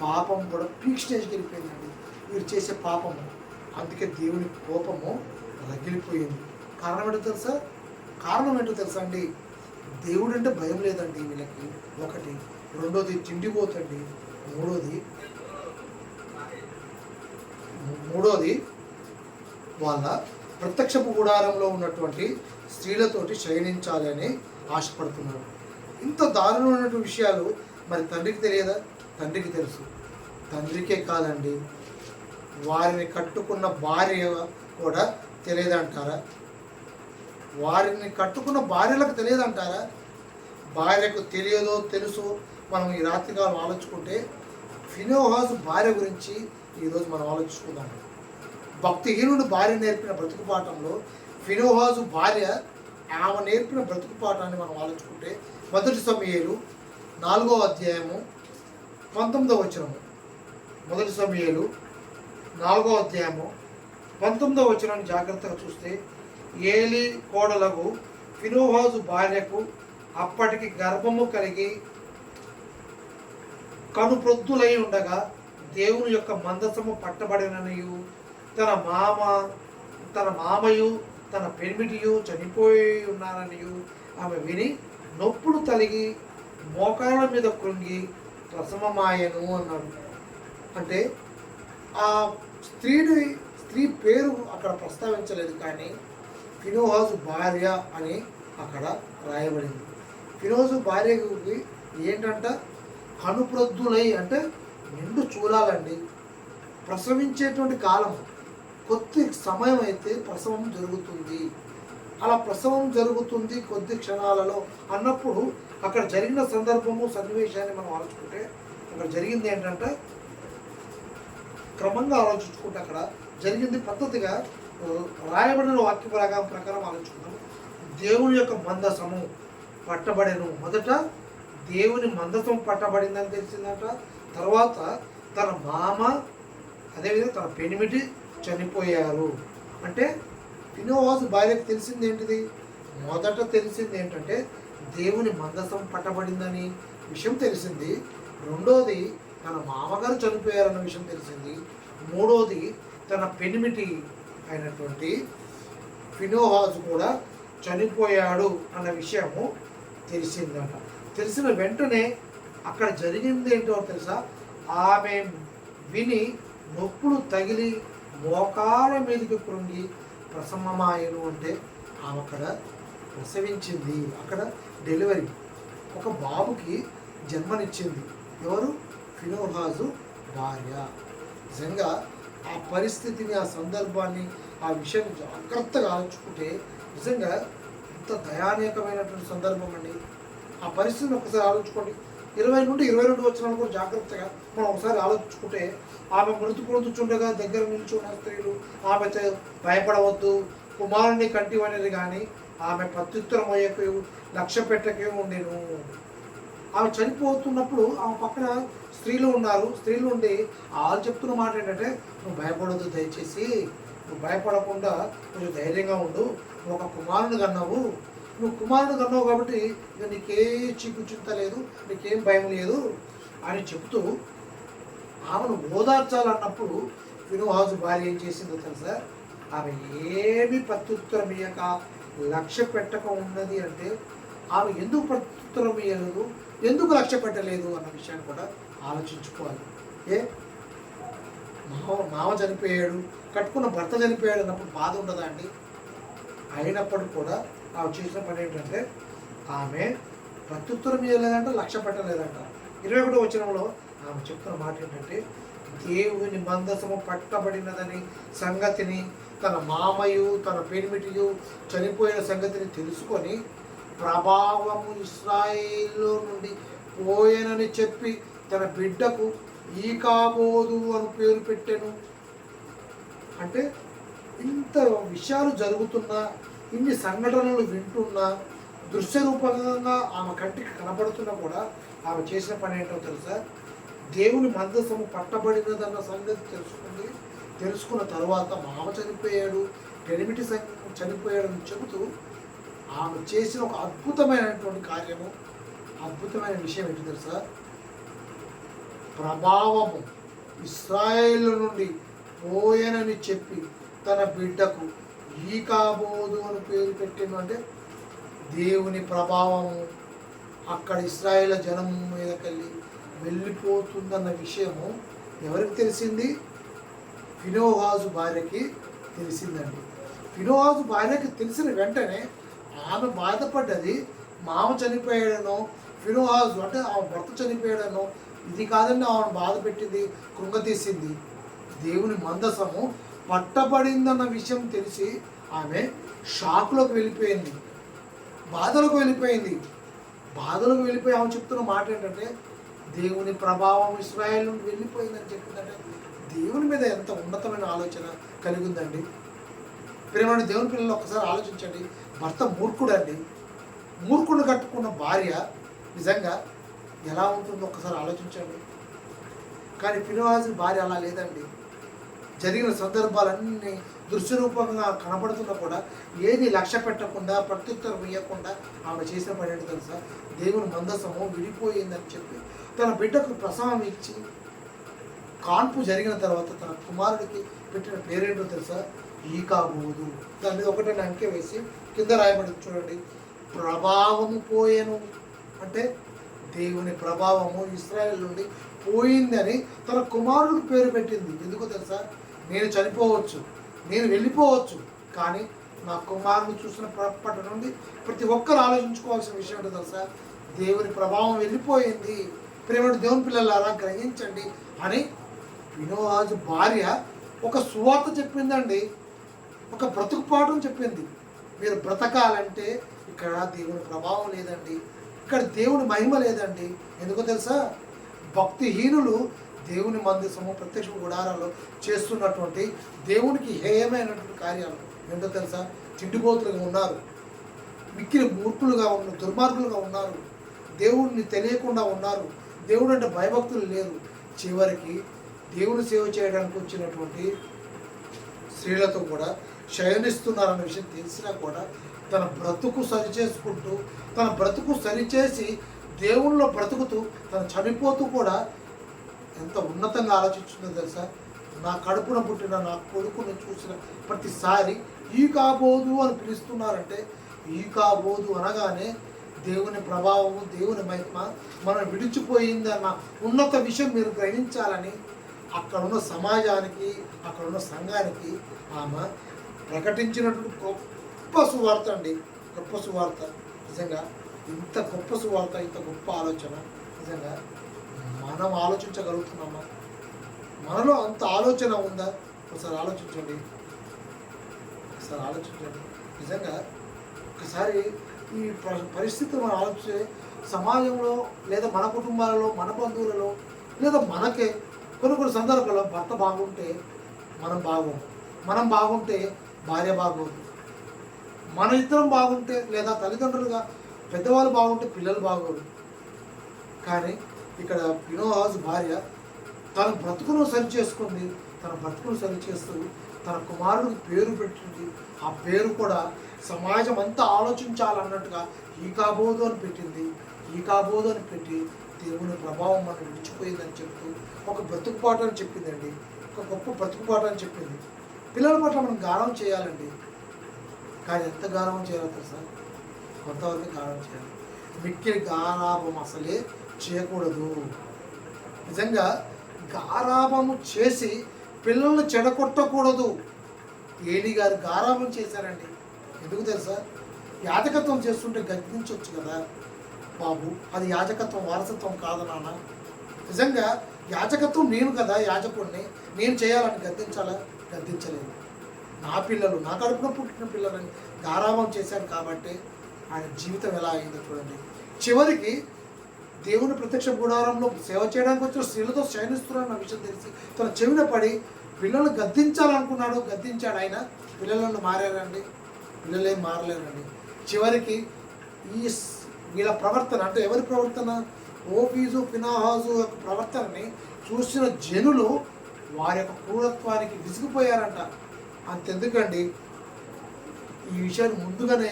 పాపం కూడా పీక్ స్టేజ్కి వెళ్ళిపోయిందండి వీరు చేసే పాపము. అందుకే దేవుని కోపము రగిలిపోయింది. కారణం ఏంటో తెలుసా అండి? దేవుడు అంటే భయం లేదండి వీళ్ళకి, ఒకటి. రెండోది తిండిపోతండి. మూడోది వాళ్ళ ప్రత్యక్షపు గుడారంలో ఉన్నటువంటి స్త్రీలతోటి శయనించాలి అని ఆశపడుతున్నారు. ఇంత దారుణమైనటువంటి విషయాలు మరి తండ్రికి తెలియదా? తండ్రికి తెలుసు. తండ్రికే కాదండి, వారిని కట్టుకున్న భార్య కూడా తెలియదంటారా? వారిని కట్టుకున్న భార్యలకు తెలియదంటారా? భార్యకు తెలియదో తెలుసో మనం ఈ రాత్రికాలం ఆలోచుకుంటే ఫినోహాసు భార్య గురించి ఈరోజు మనం ఆలోచించుకుందాం. భక్తిహీనుడు భార్య నేర్పిన బ్రతుకు పాఠంలో ఫినోహాసు భార్య ఆమె నేర్పిన బ్రతుకు పాఠాన్ని మనం ఆలోచుకుంటే 1 సమూయేలు 4వ అధ్యాయము 19వ వచనము. 1 సమూయేలు 4వ అధ్యాయము 19వ వచనాన్ని జాగ్రత్తగా చూస్తే, ఏలి కోడలకు ఫినోహాసు భార్యకు అప్పటికి గర్భము కలిగి కనుప్రొద్దులై ఉండగా దేవుని యొక్క మందసము పట్టబడిననియు తన మామయు తన పెనిమిటియు చనిపోయి ఉన్నారనియు ఆమె విని నొప్పులు తలిగి మోకాళ్ళ మీద కృంగి ప్రసవమాయను అన్నాడు. అంటే ఆ స్త్రీ పేరు అక్కడ ప్రస్తావించలేదు, కానీ ఫినోహాసు భార్య అని అక్కడ రాయబడింది. ఫినోహాసు భార్యకి ఏంటంట? కనుప్రొద్దులై అంటే నిండు చూడాలండి. ప్రసవించేటువంటి కాలం కొద్ది సమయం అయితే ప్రసవం జరుగుతుంది. అలా ప్రసవం జరుగుతుంది కొద్ది క్షణాలలో అన్నప్పుడు అక్కడ జరిగిన సందర్భము సన్నివేశాన్ని మనం ఆలోచుకుంటే అక్కడ జరిగింది ఏంటంటే, క్రమంగా ఆలోచించుకుంటే అక్కడ జరిగింది పద్ధతిగా రాయబడిన వాక్య ప్రకారం ఆలోచించుకుంటాం. దేవుని యొక్క మందసము పట్టబడెను. మొదట దేవుని మందసం పట్టబడిందని తెలిసిందట. తర్వాత తన మామ అదేవిధంగా తన పెనిమిటి చనిపోయారు. అంటే ఫినోహాసు భార్యకు తెలిసింది ఏంటిది? మొదట తెలిసింది ఏంటంటే దేవుని మందసం పట్టబడిందని విషయం తెలిసింది. రెండోది తన మామగారు చనిపోయారన్న విషయం తెలిసింది. మూడోది తన పెనిమిటి అయినటువంటి ఫినోహాసు కూడా చనిపోయాడు అన్న విషయము తెలిసిందట. తెలిసిన వెంటనే అక్కడ జరిగింది ఏంటో తెలుసా? ఆమె విని నొప్పులు తగిలి మోకాల మీదకి కృంగి ప్రసవమాయను. అంటే ఆమె అక్కడ ప్రసవించింది, అక్కడ డెలివరీ, ఒక బాబుకి జన్మనిచ్చింది. ఎవరు? ఫినోహాసు భార్య. నిజంగా ఆ పరిస్థితిని, ఆ సందర్భాన్ని, ఆ విషయాన్ని జాగ్రత్తగా ఆలోచుకుంటే నిజంగా ఎంత దయానీయకమైనటువంటి సందర్భం అండి. ఆ పరిస్థితిని ఒకసారి ఆలోచుకోండి. 20 నుండి 22 వచనాలు కూడా జాగ్రత్తగా మనం ఒకసారి ఆలోచించుకుంటే, ఆమె మృతి పొందుచుండగా దగ్గర నిల్చున్న స్త్రీలు ఆమె భయపడవద్దు, కుమారుని కంటివనేది కానీ ఆమె ప్రత్యుత్తరం అయ్యకు లక్ష్య పెట్టకే ఉండేను. ఆమె చనిపోతున్నప్పుడు ఆమె పక్కన స్త్రీలు ఉన్నారు. స్త్రీలు ఉండి వాళ్ళు చెప్తున్న మాట ఏంటంటే, నువ్వు భయపడవద్దు, దయచేసి నువ్వు భయపడకుండా కొంచెం ధైర్యంగా ఉండు, నువ్వు ఒక కుమారుని కన్నావు, నువ్వు కుమారుడు కన్నావు కాబట్టి ఇక నీకే చీకు చింత లేదు, నీకేం భయం లేదు అని చెప్తూ ఆమెను ఓదార్చాలన్నప్పుడు ఫినోహాసు భార్య ఏం చేసిందో తెలుసా? ఆమె ఏమి ప్రత్యుత్తరం ఇయ్యక లక్ష్య పెట్టక ఉన్నది. అంటే ఆమె ఎందుకు ప్రత్యుత్తరం ఇయ్యలేదు, ఎందుకు లక్ష్య పెట్టలేదు అన్న విషయాన్ని కూడా ఆలోచించుకోవాలి. మామ చనిపోయాడు, కట్టుకున్న భర్త చనిపోయాడు అన్నప్పుడు బాధ ఉండదా అండి? అయినప్పటికీ కూడా ఆమె చేసిన పని ఏంటంటే ఆమె ప్రత్యుత్తరం ఇవ్వలేదంట, లక్ష్య పెట్టలేదంట. 21వ వచనంలో ఆమె చెప్తున్న మాట ఏంటంటే, దేవుని మందసము పట్టబడినదని సంగతిని, తన మామయు తన పెనిమిటియు చనిపోయిన సంగతిని తెలుసుకొని ప్రభావము ఇశ్రాయేలు నుండి పోయేనని చెప్పి తన బిడ్డకు ఈకాబోదు అని పేరు పెట్టెను. అంటే ఇంత విషయాలు జరుగుతున్నా ఇన్ని సంఘటనలు వింటున్నా, దృశ్యరూపంగా ఆమె కంటికి కనబడుతున్నా కూడా ఆమె చేసిన పని ఏంటో తెలుసా? దేవుని మందసము పట్టబడినదన్న సంగతి తెలుసుకున్న తర్వాత మామ చనిపోయాడు, పెనిమిటి చనిపోయాడని చెబుతూ ఆమె చేసిన ఒక అద్భుతమైనటువంటి కార్యము, అద్భుతమైన విషయం ఏంటి తెలుసా? ప్రభావము ఇశ్రాయేలు నుండి పోయనని చెప్పి తన బిడ్డకు ఈకాబోదు అని పేరు పెట్టింది. అంటే దేవుని ప్రభావము అక్కడ ఇశ్రాయేల్ జనం మీదకెళ్ళి వెళ్ళిపోతుందన్న విషయము ఎవరికి తెలిసింది? ఫినోహాజు భార్యకి తెలిసిందండి. ఫినోహాజు భార్యకి తెలిసిన వెంటనే ఆమె బాధపడ్డది, మామ చనిపోయాడనో, ఫినోహాజు అంటే ఆమె భర్త చనిపోయాడనో ఇది కాదండి ఆమెను బాధ పెట్టింది, కృంగతీసింది. దేవుని మందసము పట్టబడిందన్న విషయం తెలిసి ఆమె షాక్లోకి వెళ్ళిపోయింది, బాధలకు వెళ్ళిపోయింది. బాధలకు వెళ్ళిపోయి ఆమె చెప్తున్న మాట ఏంటంటే దేవుని ప్రభావం ఇశ్రాయేల్ నుండి వెళ్ళిపోయిందని చెప్పిందంటే దేవుని మీద ఎంత ఉన్నతమైన ఆలోచన కలిగి ఉందండి. ప్రేమని దేవుని పిల్లలు ఒక్కసారి ఆలోచించండి. భర్త మూర్ఖుడండి, మూర్ఖుడు కట్టుకున్న భార్య నిజంగా ఎలా ఉంటుందో ఒక్కసారి ఆలోచించండి. కానీ ఫినోహాజు భార్య అలా లేదండి. జరిగిన సందర్భాలన్నీ దృశ్యరూపంగా కనబడుతున్నా కూడా ఏది లక్ష్య పెట్టకుండా, ప్రత్యుత్తరం ఇవ్వకుండా ఆమె చేసిన పని ఏంటో తెలుసా? దేవుని మందసము విడిపోయిందని చెప్పి తన బిడ్డకు ప్రసవం ఇచ్చి కాన్పు జరిగిన తర్వాత తన కుమారుడికి పెట్టిన పేరేంటో తెలుసా? ఈకాబోదు. దాని మీద ఒకటే అంకె వేసి కింద రాయబడి చూడండి. ప్రభావము పోయేను అంటే దేవుని ప్రభావము ఇశ్రాయేల్ నుండి పోయిందని తన కుమారుడికి పేరు పెట్టింది. ఎందుకో తెలుసా? నేను చనిపోవచ్చు, నేను వెళ్ళిపోవచ్చు, కానీ నా కుమారుని చూసిన పట్ల నుండి ప్రతి ఒక్కరు ఆలోచించుకోవాల్సిన విషయం ఏంటో తెలుసా? దేవుని ప్రభావం వెళ్ళిపోయింది. ప్రేమ దేవుని పిల్లలారా గ్రహించండి అని ఫినోహాజు భార్య ఒక సువార్త చెప్పిందండి, ఒక బ్రతుకు పాఠం చెప్పింది. మీరు బ్రతకాలంటే ఇక్కడ దేవుని ప్రభావం లేదండి, ఇక్కడ దేవుని మహిమ లేదండి. ఎందుకో తెలుసా? భక్తిహీనులు దేవుని మందిరము ప్రత్యక్ష గుడారాల్లో చేస్తున్నటువంటి దేవునికి హేయమైనటువంటి కార్యాలు ఏంటో తెలుసా? తిండిపోతులుగా ఉన్నారు, మిక్కిలి మూర్ఖులుగా ఉన్నారు, దుర్మార్గులుగా ఉన్నారు, దేవుడిని తెలియకుండా ఉన్నారు, దేవుడు అంటే భయభక్తులు లేరు. చివరికి దేవుని సేవ చేయడానికి వచ్చినటువంటి స్త్రీలతో కూడా శయనిస్తున్నారన్న విషయం తెలిసినా కూడా తన బ్రతుకు సరిచేసుకుంటూ, తన బ్రతుకు సరిచేసి దేవునిలో బ్రతుకుతూ తను చనిపోతూ కూడా ఎంత ఉన్నతంగా ఆలోచించిందో తెలుసా? నా కడుపున పుట్టిన నా కొడుకును చూసిన ప్రతిసారి ఈ కాబోదు అని పిలుస్తున్నారంటే, ఈ కాబోదు అనగానే దేవుని ప్రభావము, దేవుని మహిమ మనం విడిచిపోయిందన్న ఉన్నత విషయం మీరు గ్రహించాలని అక్కడున్న సమాజానికి, అక్కడున్న సంఘానికి ఆమె ప్రకటించినటువంటి గొప్ప సువార్త అండి. గొప్ప సువార్త. నిజంగా ఇంత గొప్ప సువార్త, ఇంత గొప్ప ఆలోచన నిజంగా మనం ఆలోచించగలుగుతున్నామా? మనలో అంత ఆలోచన ఉందా? ఒకసారి ఆలోచించండి, ఒకసారి ఆలోచించండి. నిజంగా ఒకసారి ఈ పరిస్థితి మనం ఆలోచిస్తే సమాజంలో లేదా మన కుటుంబాలలో, మన బంధువులలో లేదా మనకే కొన్ని సందర్భాల్లో భర్త బాగుంటే మనం బాగోము, మనం బాగుంటే భార్య బాగోదు, మన ఇద్దరం బాగుంటే లేదా తల్లిదండ్రులుగా పెద్దవాళ్ళు బాగుంటే పిల్లలు బాగోరు. కానీ ఇక్కడ ఫినోహాజు భార్య తన బ్రతుకును సరి చేసుకుంది, తన బ్రతుకును సరి చేస్తూ తన కుమారుడికి పేరు పెట్టింది. ఆ పేరు కూడా సమాజం అంతా ఆలోచించాలన్నట్టుగా ఈకాబోదు అని పెట్టింది. ఈకాబోదు అని పెట్టి దేవుని ప్రభావం మనం విడిచిపోయిందని చెప్తూ ఒక బ్రతుకుపాటని చెప్పిందండి, ఒక గొప్ప బ్రతుకుపాటని చెప్పింది. పిల్లల పట్ల మనం గారం చేయాలండి, కానీ ఎంత గారం చేయాలో తెలుసా? కొంతవరకు గారం చేయాలి, మిక్కిలి గారాభం అసలే చేయకూడదు. నిజంగా గారాభము చేసి పిల్లల్ని చెడగొట్టకూడదు. ఏలి గారు గారాభం చేశారండి. ఎందుకు తెలుసా? యాజకత్వం చేస్తుంటే గద్దించవచ్చు కదా బాబు, అది యాజకత్వం వారసత్వం కాదు నాన్న. నిజంగా యాజకత్వం నేను కదా యాజకుడిని, నేను చేయాలని గద్దించాలా? గద్దించలేదు. నా పిల్లలు, నా కడుపున పుట్టిన పిల్లలని గారాభం చేశాను కాబట్టి ఆయన జీవితం ఎలా అయిందో చూడండి. చివరికి దేవుని ప్రత్యక్ష గుడారంలో సేవ చేయడానికి వచ్చిన స్త్రీలతో శయనిస్తున్నారన్న విషయం తెలిసి తన చెవిన పడి పిల్లలను గద్దించాలనుకున్నాడు, గద్దించాడు. ఆయన పిల్లలను మారారండి. పిల్లలేం మారలేరండి. చివరికి ఈ వీళ్ళ ప్రవర్తన అంటే ఎవరి ప్రవర్తన, ఓఫీజు ఫినహాసు యొక్క ప్రవర్తనని చూసిన జనులు వారి యొక్క క్రూరత్వానికి విసిగిపోయారంట. అంతెందుకండి, ఈ విషయాన్ని ముందుగానే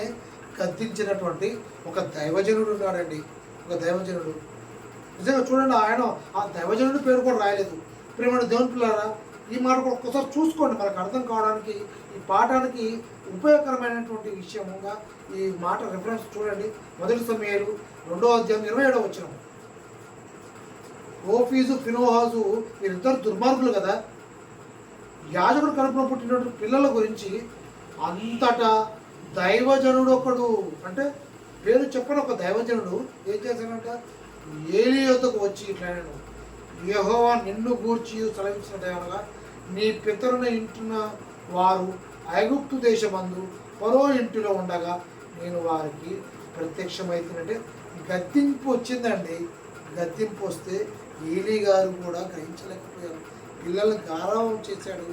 గద్దించినటువంటి ఒక దైవజనుడు ఉన్నాడండి. ఒక దైవజనుడు నిజంగా చూడండి, ఆయన ఆ దైవజనుడి పేరు కూడా రాయలేదు. ప్రేమ దేవుని పిల్లారా, ఈ మాట కూడా ఒక్కసారి చూసుకోండి, మనకు అర్థం కావడానికి ఈ పాఠానికి ఉపయోగకరమైనటువంటి విషయముగా ఈ మాట రిఫరెన్స్ చూడండి. 1 సమూయేలు 2వ అధ్యాయం 27వ వచనం. ఓఫీజు ఫినోహాజు వీరిద్దరు దుర్మార్గులు కదా. యాజకుడు కడుపున పుట్టినటువంటి పిల్లల గురించి అంతటా దైవజనుడు ఒకడు, అంటే పేరు చెప్పని ఒక దైవజనుడు ఏం చేశాడంట, ఏలీ యొద్దకు వచ్చి ఇట్లనెను, యెహోవా నిన్ను గూర్చి సెలవిచ్చినదేమనగా, నీ పితరుల ఇంటిన వారు ఐగుప్తు దేశమందు ఫరో ఇంటిలో ఉండగా నేను వారికి ప్రత్యక్షమైతుందంటే గద్దింపు వచ్చిందండి. గద్దింపు వస్తే ఏలీ గారు కూడా గ్రహించలేకపోయారు. పిల్లల్ని గారావం చేశాడు.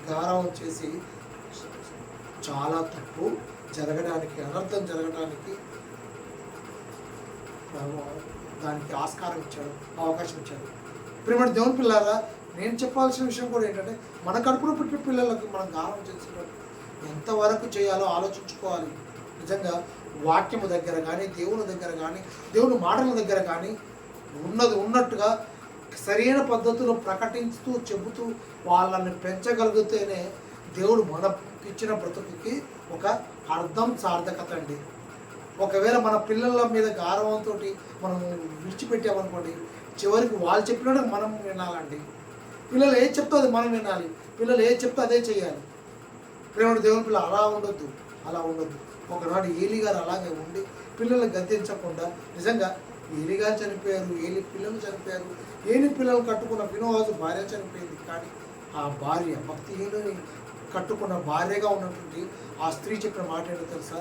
గారావం చేసి చాలా తప్పు జరగడానికి, అనర్థం జరగడానికి దానికి ఆస్కారం ఇచ్చాడు, అవకాశం ఇచ్చాడు. ప్రేమ దేవుని పిల్లారా, నేను చెప్పాల్సిన విషయం కూడా ఏంటంటే, మన కడుపులో పుట్టిన పిల్లలకు మనం గారం చేసేటప్పుడు ఎంతవరకు చేయాలో ఆలోచించుకోవాలి. నిజంగా వాక్యము దగ్గర కానీ, దేవుని దగ్గర కానీ, దేవుని మాటల దగ్గర కానీ ఉన్నది ఉన్నట్టుగా సరైన పద్ధతిలో ప్రకటిస్తూ చెబుతూ వాళ్ళని పెంచగలిగితేనే దేవుడు మనకి ఇచ్చిన బ్రతుకుకి ఒక అర్థం, సార్థకత అండి. ఒకవేళ మన పిల్లల మీద గారవంతో మనం విడిచిపెట్టామనుకోండి, చివరికి వాళ్ళు చెప్పినట్టు మనం వినాలండి. పిల్లలు ఏది చెప్తే అది మనం వినాలి. పిల్లలు ఏది చెప్తే అదే చేయాలి. ప్రేమ దేవుని పిల్లలు అలా ఉండొద్దు, అలా ఉండొద్దు. ఒకనాడు ఏలీ గారు అలాగే ఉండి పిల్లలు గద్దించకుండా, నిజంగా ఏలీ గారు చనిపోయారు, ఏలీ పిల్లలు చనిపోయారు, ఏలీ పిల్లలు కట్టుకున్న ఫినోహాజు భార్య చనిపోయింది. కానీ ఆ భార్య, భక్తిహీనుని కట్టుకున్న భార్యగా ఉన్నటువంటి ఆ స్త్రీ చెప్పిన మాట ఏంటో తెలుసా,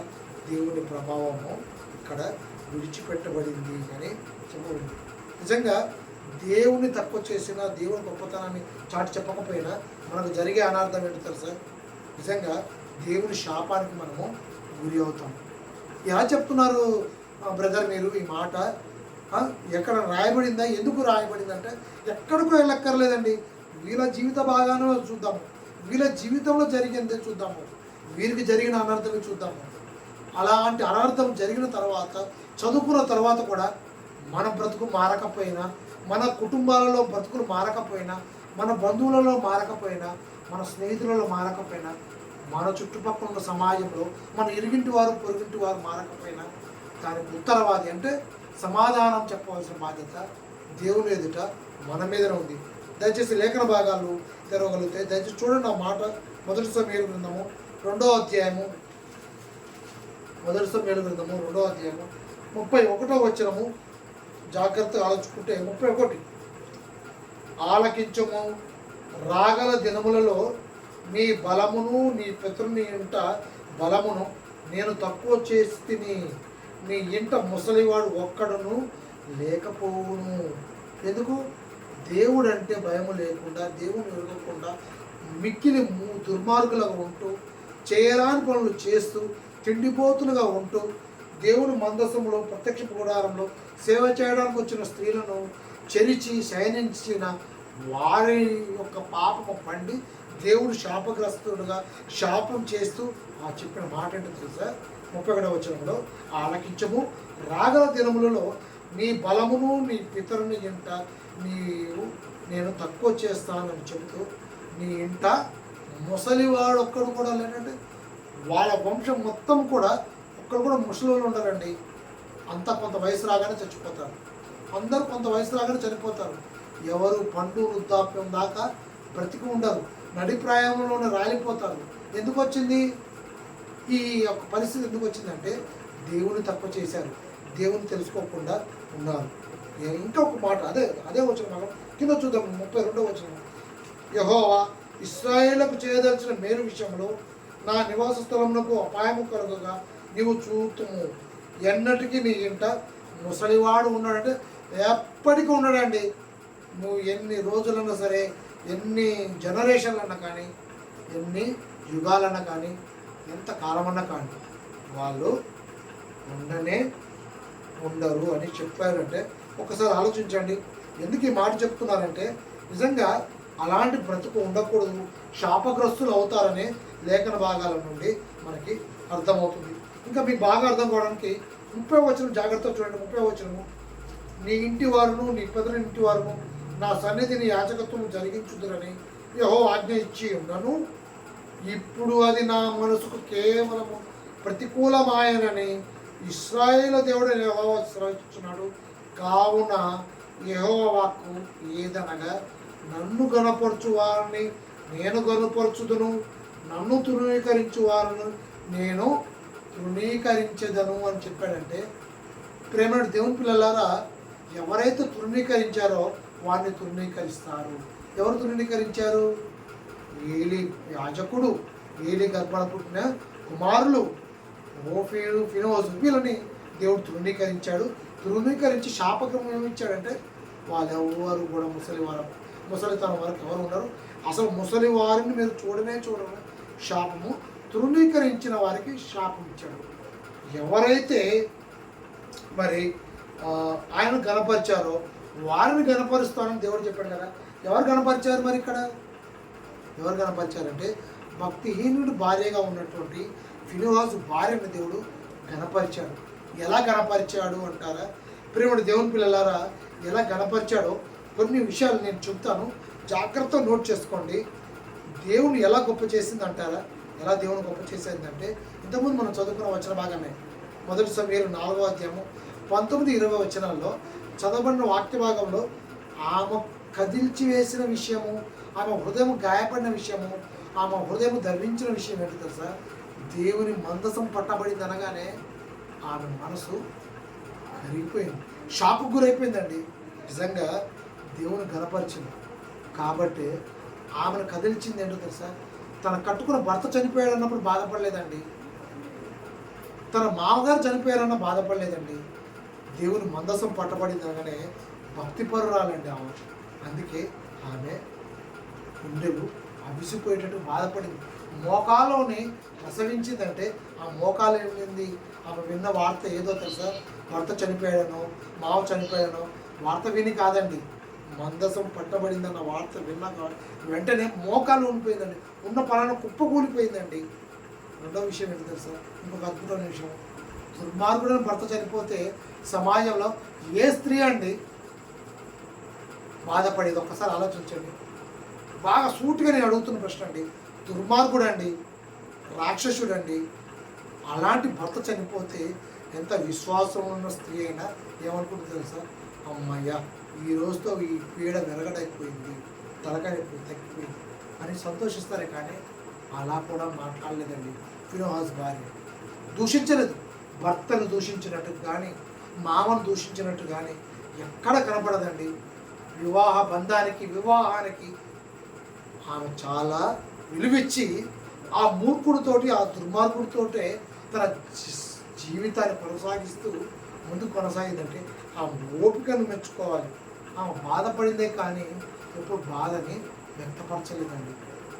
దేవుని ప్రభావము ఇక్కడ విడిచిపెట్టబడింది అని చెప్పబడింది. నిజంగా దేవుని తక్కువ చేసినా, దేవుని గొప్పతనాన్ని చాటి చెప్పకపోయినా మనకు జరిగే అనార్థం ఏంటో తెలుసా, నిజంగా దేవుని శాపానికి మనము గురి అవుతాం. ఎలా చెప్తున్నారు బ్రదర్ మీరు ఈ మాట? ఎక్కడ రాయబడిందా? ఎందుకు రాయబడిందంటే ఎక్కడికో వెళ్ళక్కర్లేదండి. వీళ్ళ జీవిత భాగాన్ని చూద్దాము, వీళ్ళ జీవితంలో జరిగిందే చూద్దాము, వీరికి జరిగిన అనర్థం చూద్దాము. అలాంటి అనర్థం జరిగిన తర్వాత, చదువుకున్న తర్వాత కూడా మన బ్రతుకు మారకపోయినా, మన కుటుంబాలలో బ్రతుకులు మారకపోయినా, మన బంధువులలో మారకపోయినా, మన స్నేహితులలో మారకపోయినా, మన చుట్టుపక్కల ఉన్న సమాజంలో మన ఇరుగింటి వారు పొరుగింటి వారు మారకపోయినా, దానికి ఉత్తరవాది అంటే సమాధానం చెప్పవలసిన బాధ్యత దేవుని ఎదుట మన మీదనే ఉంది. దయచేసి లేఖన భాగాలు తెరవగలిగితే దయచేసి చూడండి ఆ మాట. 1 సమూయేలు గ్రంథము 2వ అధ్యాయము, 1 సమూయేలు గ్రంథము 2వ అధ్యాయము 31వ వచనము జాగ్రత్తగా ఆలోచుకుంటే 31, ఆలకించము, రాగల దినములలో నీ బలమును నీ పితరుని ఇంట బలమును నేను తక్కువ చేసి తిని, నీ ఇంట ముసలివాడు ఒక్కడును లేకపోవును. ఎందుకు? దేవుడు అంటే భయము లేకుండా, దేవుని ఎరగకుండా, మిక్కిలి దుర్మార్గులుగా ఉంటూ, చేయరాని పనులు చేస్తూ, తిండిపోతులుగా ఉంటూ, దేవుని మందసంలో ప్రత్యక్ష గుడారంలో సేవ చేయడానికి వచ్చిన స్త్రీలను చెరిచి శయనించిన వారి యొక్క పాపము పండి దేవుడు శాపగ్రస్తుడుగా శాపం చేస్తూ ఆ చెప్పిన మాట ఏంటో తెలుసా, 31వ వచనంలో, ఆలకించము, రాగల దినములలో నీ బలమును నీ పితరుని ఇంట నేను తక్కువ చేస్తానని చెబుతూ, నీ ఇంట ముసలివాడు ఒక్కడు కూడా లేనంటే వాళ్ళ వంశం మొత్తం కూడా ఒక్కడు కూడా ముసలివాళ్ళు ఉండరండి. అంతా కొంత వయసు రాగానే చచ్చిపోతారు. అందరూ కొంత వయసు రాగానే చనిపోతారు. ఎవరు పండు వృద్ధాప్యం దాకా బ్రతికి ఉండరు. నడిప్రాయంలోనే రాలిపోతారు. ఎందుకు వచ్చింది ఈ యొక్క పరిస్థితి? ఎందుకు వచ్చిందంటే దేవుని తక్కువ చేశారు, దేవుని తెలుసుకోకుండా ఉన్నారు. ఇంకొక మాట అదే వచనం మనం కింద చూద్దాం. 32వ వచనం, యెహోవా ఇశ్రాయేలుకు చేయదలిచిన మేలు విషయంలో నా నివాస స్థలమునకు అపాయము కలుగగా నీవు చూతుము, ఎన్నటికీ నీ ఇంట ముసలివాడు ఉన్నాడంటే ఎప్పటికీ ఉన్నాడండి. నువ్వు ఎన్ని రోజులన్నా సరే, ఎన్ని జనరేషన్లన్నా కానీ, ఎన్ని యుగాలన్నా కానీ ఎంత కాలమన్నా కాండి వాళ్ళు ఉండనే ఉండరు అని చెప్పారంటే ఒకసారి ఆలోచించండి. ఎందుకు ఈ మాట చెప్తున్నారంటే నిజంగా అలాంటి బ్రతుకు ఉండకూడదు, శాపగ్రస్తులు అవుతారనే లేఖన భాగాల నుండి మనకి అర్థమవుతుంది. ఇంకా మీకు బాగా అర్థం కావడానికి 30వ వచనం జాగ్రత్తగా చూడండి. 30వ వచనము, నీ ఇంటి వారును నీ పెదరి ఇంటి వారును నా సన్నిధిని యాజకత్వం జరిగించుదురని యెహోవా ఆజ్ఞ ఇచ్చి ఉన్నను, ఇప్పుడు అది నా మనసుకు కేవలము ప్రతికూలమాయనని ఇశ్రాయేలు దేవుడు యెహోవా శ్రవిస్తున్నాడు. కావున యెహోవా వాక్కు ఏదనగా, నన్ను గణపరచు వారిని నేను గణపరచుదును, నన్ను తృణీకరించు వారిని నేను తృణీకరించేదను అని చెప్పాడంటే, ప్రేమ దేవుని పిల్లలారా, ఎవరైతే తృణీకరించారో వారిని తృణీకరిస్తారు. ఎవరు తృణీకరించారు? ఏలి యాజకుడు, ఏలి గర్భణ పుట్టిన కుమారులు హోఫీలు, ఫినోజు, వీళ్ళని దేవుడు తృణీకరించాడు. తృణీకరించి శాపకం ఏమిచ్చాడంటే వాళ్ళెవరు కూడా ముసలితనం వరకు ఎవరు ఉండరు. అసలు ముసలి వారిని మీరు చూడరు. శాపము తృణీకరించిన వారికి శాపం ఇచ్చాడు. ఎవరైతే మరి ఆయన గణపరిచారో వారిని గణపరుస్తానని దేవుడు చెప్పాడు కదా. ఎవరు గణపరిచారు? మరి ఇక్కడ ఎవరు గణపరిచారంటే భక్తిహీనుడు భార్యగా ఉన్నటువంటి ఫినోహాసు భార్యను దేవుడు గణపరిచాడు. ఎలా గణపరిచాడు అంటారా? ప్రేమడు దేవుని పిల్లలారా, ఎలా గణపరిచాడో కొన్ని విషయాలు నేను చెప్తాను, జాగ్రత్తగా నోట్ చేసుకోండి. దేవుని ఎలా గొప్ప చేసింది అంటారా? ఎలా దేవుని గొప్ప చేసేదంటే, ఇంతకుముందు మనం చదువుకున్న వచన భాగమే, 1 సమూయేలు 4వ అధ్యాయము 19-20 వచనాల్లో చదవబడిన వాక్య భాగంలో ఆమె కదిల్చి వేసిన విషయము, ఆమె హృదయం గాయపడిన విషయము, ఆమె హృదయం ధరించిన విషయం ఏంటి తెలుసా? దేవుని మందసం పట్టబడింది అనగానే ఆమె మనసు కరిగిపోయింది, షాకు గురైపోయిందండి. నిజంగా దేవుని గణపరిచింది కాబట్టి ఆమెను కదిలించింది ఏంటో తెలుసా? తన కట్టుకున్న భర్త చనిపోయాడన్నప్పుడు బాధపడలేదండి, తన మామగారు చనిపోయారన్న బాధపడలేదండి. దేవుని మందసం పట్టబడింది అనగానే భక్తిపరురాలండి ఆమె. అందుకే ఆమె గుండెలు అవిసిపోయేటట్టు బాధపడింది. మోకాలోని ప్రసవించిందంటే ఆ మోకాలు ఏమైంది? ఆమె విన్న వార్త ఏదో తెలుసా? భర్త చనిపోయాడనో మావ చనిపోయాడనో వార్త విని కాదండి, మందసం పట్టబడిందన్న వార్త విన్నాక వెంటనే మోకాలు ఉండిపోయిందండి, ఉన్న పలానా కుప్ప కూలిపోయిందండి. రెండో విషయం ఏంటి తెలుసా? ఇంకొక అద్భుతమైన విషయం, దుర్మార్గుడని భర్త చనిపోతే సమాజంలో ఏ స్త్రీ అండి బాధపడేది? ఒక్కసారి ఆలోచించండి. బాగా సూటిగా నేను అడుగుతున్న ప్రశ్న అండి. దుర్మార్గుడు అండి, రాక్షసుడు అండి, అలాంటి భర్త చనిపోతే ఎంత విశ్వాసం ఉన్న స్త్రీ అయినా ఏమనుకుంటుంది తెలుసా? అమ్మయ్య, ఈ రోజుతో ఈ పీడ వెరగడైపోయింది, తలకాయ తగ్గిపోయింది అని సంతోషిస్తారే కానీ అలా కూడా మాట్లాడలేదండి. ఫినోహాసు భార్య దూషించలేదు, భర్తను దూషించినట్టు కానీ మామను దూషించినట్టు కానీ ఎక్కడ కనపడదండి. వివాహానికి ఆమె చాలా విలువిచ్చి ఆ మూర్ఖుడితోటి, ఆ దుర్మార్గుడితోటే తన జీవితాన్ని కొనసాగిస్తూ ముందుకు కొనసాగిందంటే ఆ ఓపికను మెచ్చుకోవాలి. ఆమె బాధపడిందే కానీ ఎప్పుడు బాధని వ్యక్తపరచలేదండి.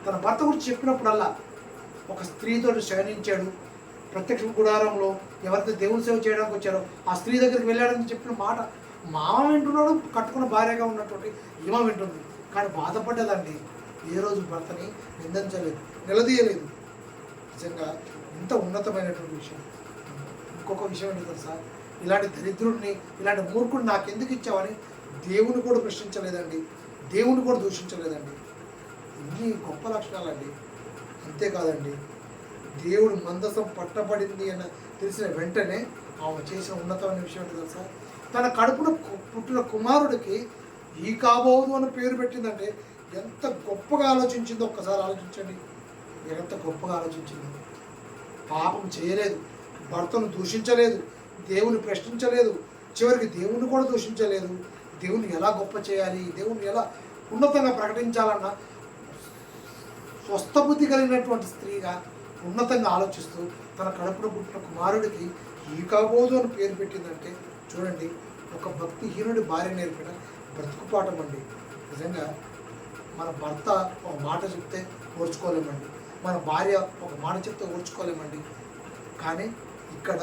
తన భర్త గురించి చెప్పినప్పుడల్లా ఒక స్త్రీతో శయనించాడు, ప్రత్యక్ష గుడారంలో ఎవరైతే దేవుని సేవ చేయడానికి వచ్చారో ఆ స్త్రీ దగ్గరికి వెళ్ళాడని చెప్పిన మాట మామ వింటున్నాడు, కట్టుకున్న భార్యగా ఉన్నటువంటి ఈమె వింటుంది. కానీ బాధపడ్డదండి, ఏ రోజు భర్తని నిందించలేదు, నిలదీయలేదు. నిజంగా ఇంత ఉన్నతమైనటువంటి విషయం. ఇంకొక విషయం ఏంటి తెలుసా? ఇలాంటి దరిద్రుడిని, ఇలాంటి మూర్ఖుడిని నాకు ఎందుకు ఇచ్చావని దేవుని కూడా ప్రశ్నించలేదండి, దేవుని కూడా దూషించలేదండి. ఇన్ని గొప్ప లక్షణాలండి. అంతేకాదండి, దేవుడు మందసం పట్టబడింది అని తెలిసిన వెంటనే ఆమె చేసిన ఉన్నతమైన విషయం ఏంటి తెలుసా? తన కడుపున పుట్టిన కుమారుడికి ఈ కాబోదు అని పేరు పెట్టిందంటే ఎంత గొప్పగా ఆలోచించిందో ఒక్కసారి ఆలోచించండి. ఎంత గొప్పగా ఆలోచించింది. పాపం చేయలేదు, భర్తను దూషించలేదు, దేవుని ప్రశ్నించలేదు, చివరికి దేవుని కూడా దూషించలేదు. దేవుని ఎలా గొప్ప చేయాలి, దేవుని ఎలా ఉన్నతంగా ప్రకటించాలన్న స్వస్థబుద్ధి కలిగినటువంటి స్త్రీగా ఉన్నతంగా ఆలోచిస్తూ తన కడుపున పుట్టిన కుమారుడికి ఈ కాబోదు అని పేరు పెట్టిందంటే చూడండి, ఒక భక్తిహీనుడి భార్య నేర్పిన బ్రతుకుపాఠం అండి. నిజంగా మన భర్త ఒక మాట చెప్తే ఓర్చుకోలేమండి, మన భార్య ఒక మాట చెప్తే ఓర్చుకోలేమండి. కానీ ఇక్కడ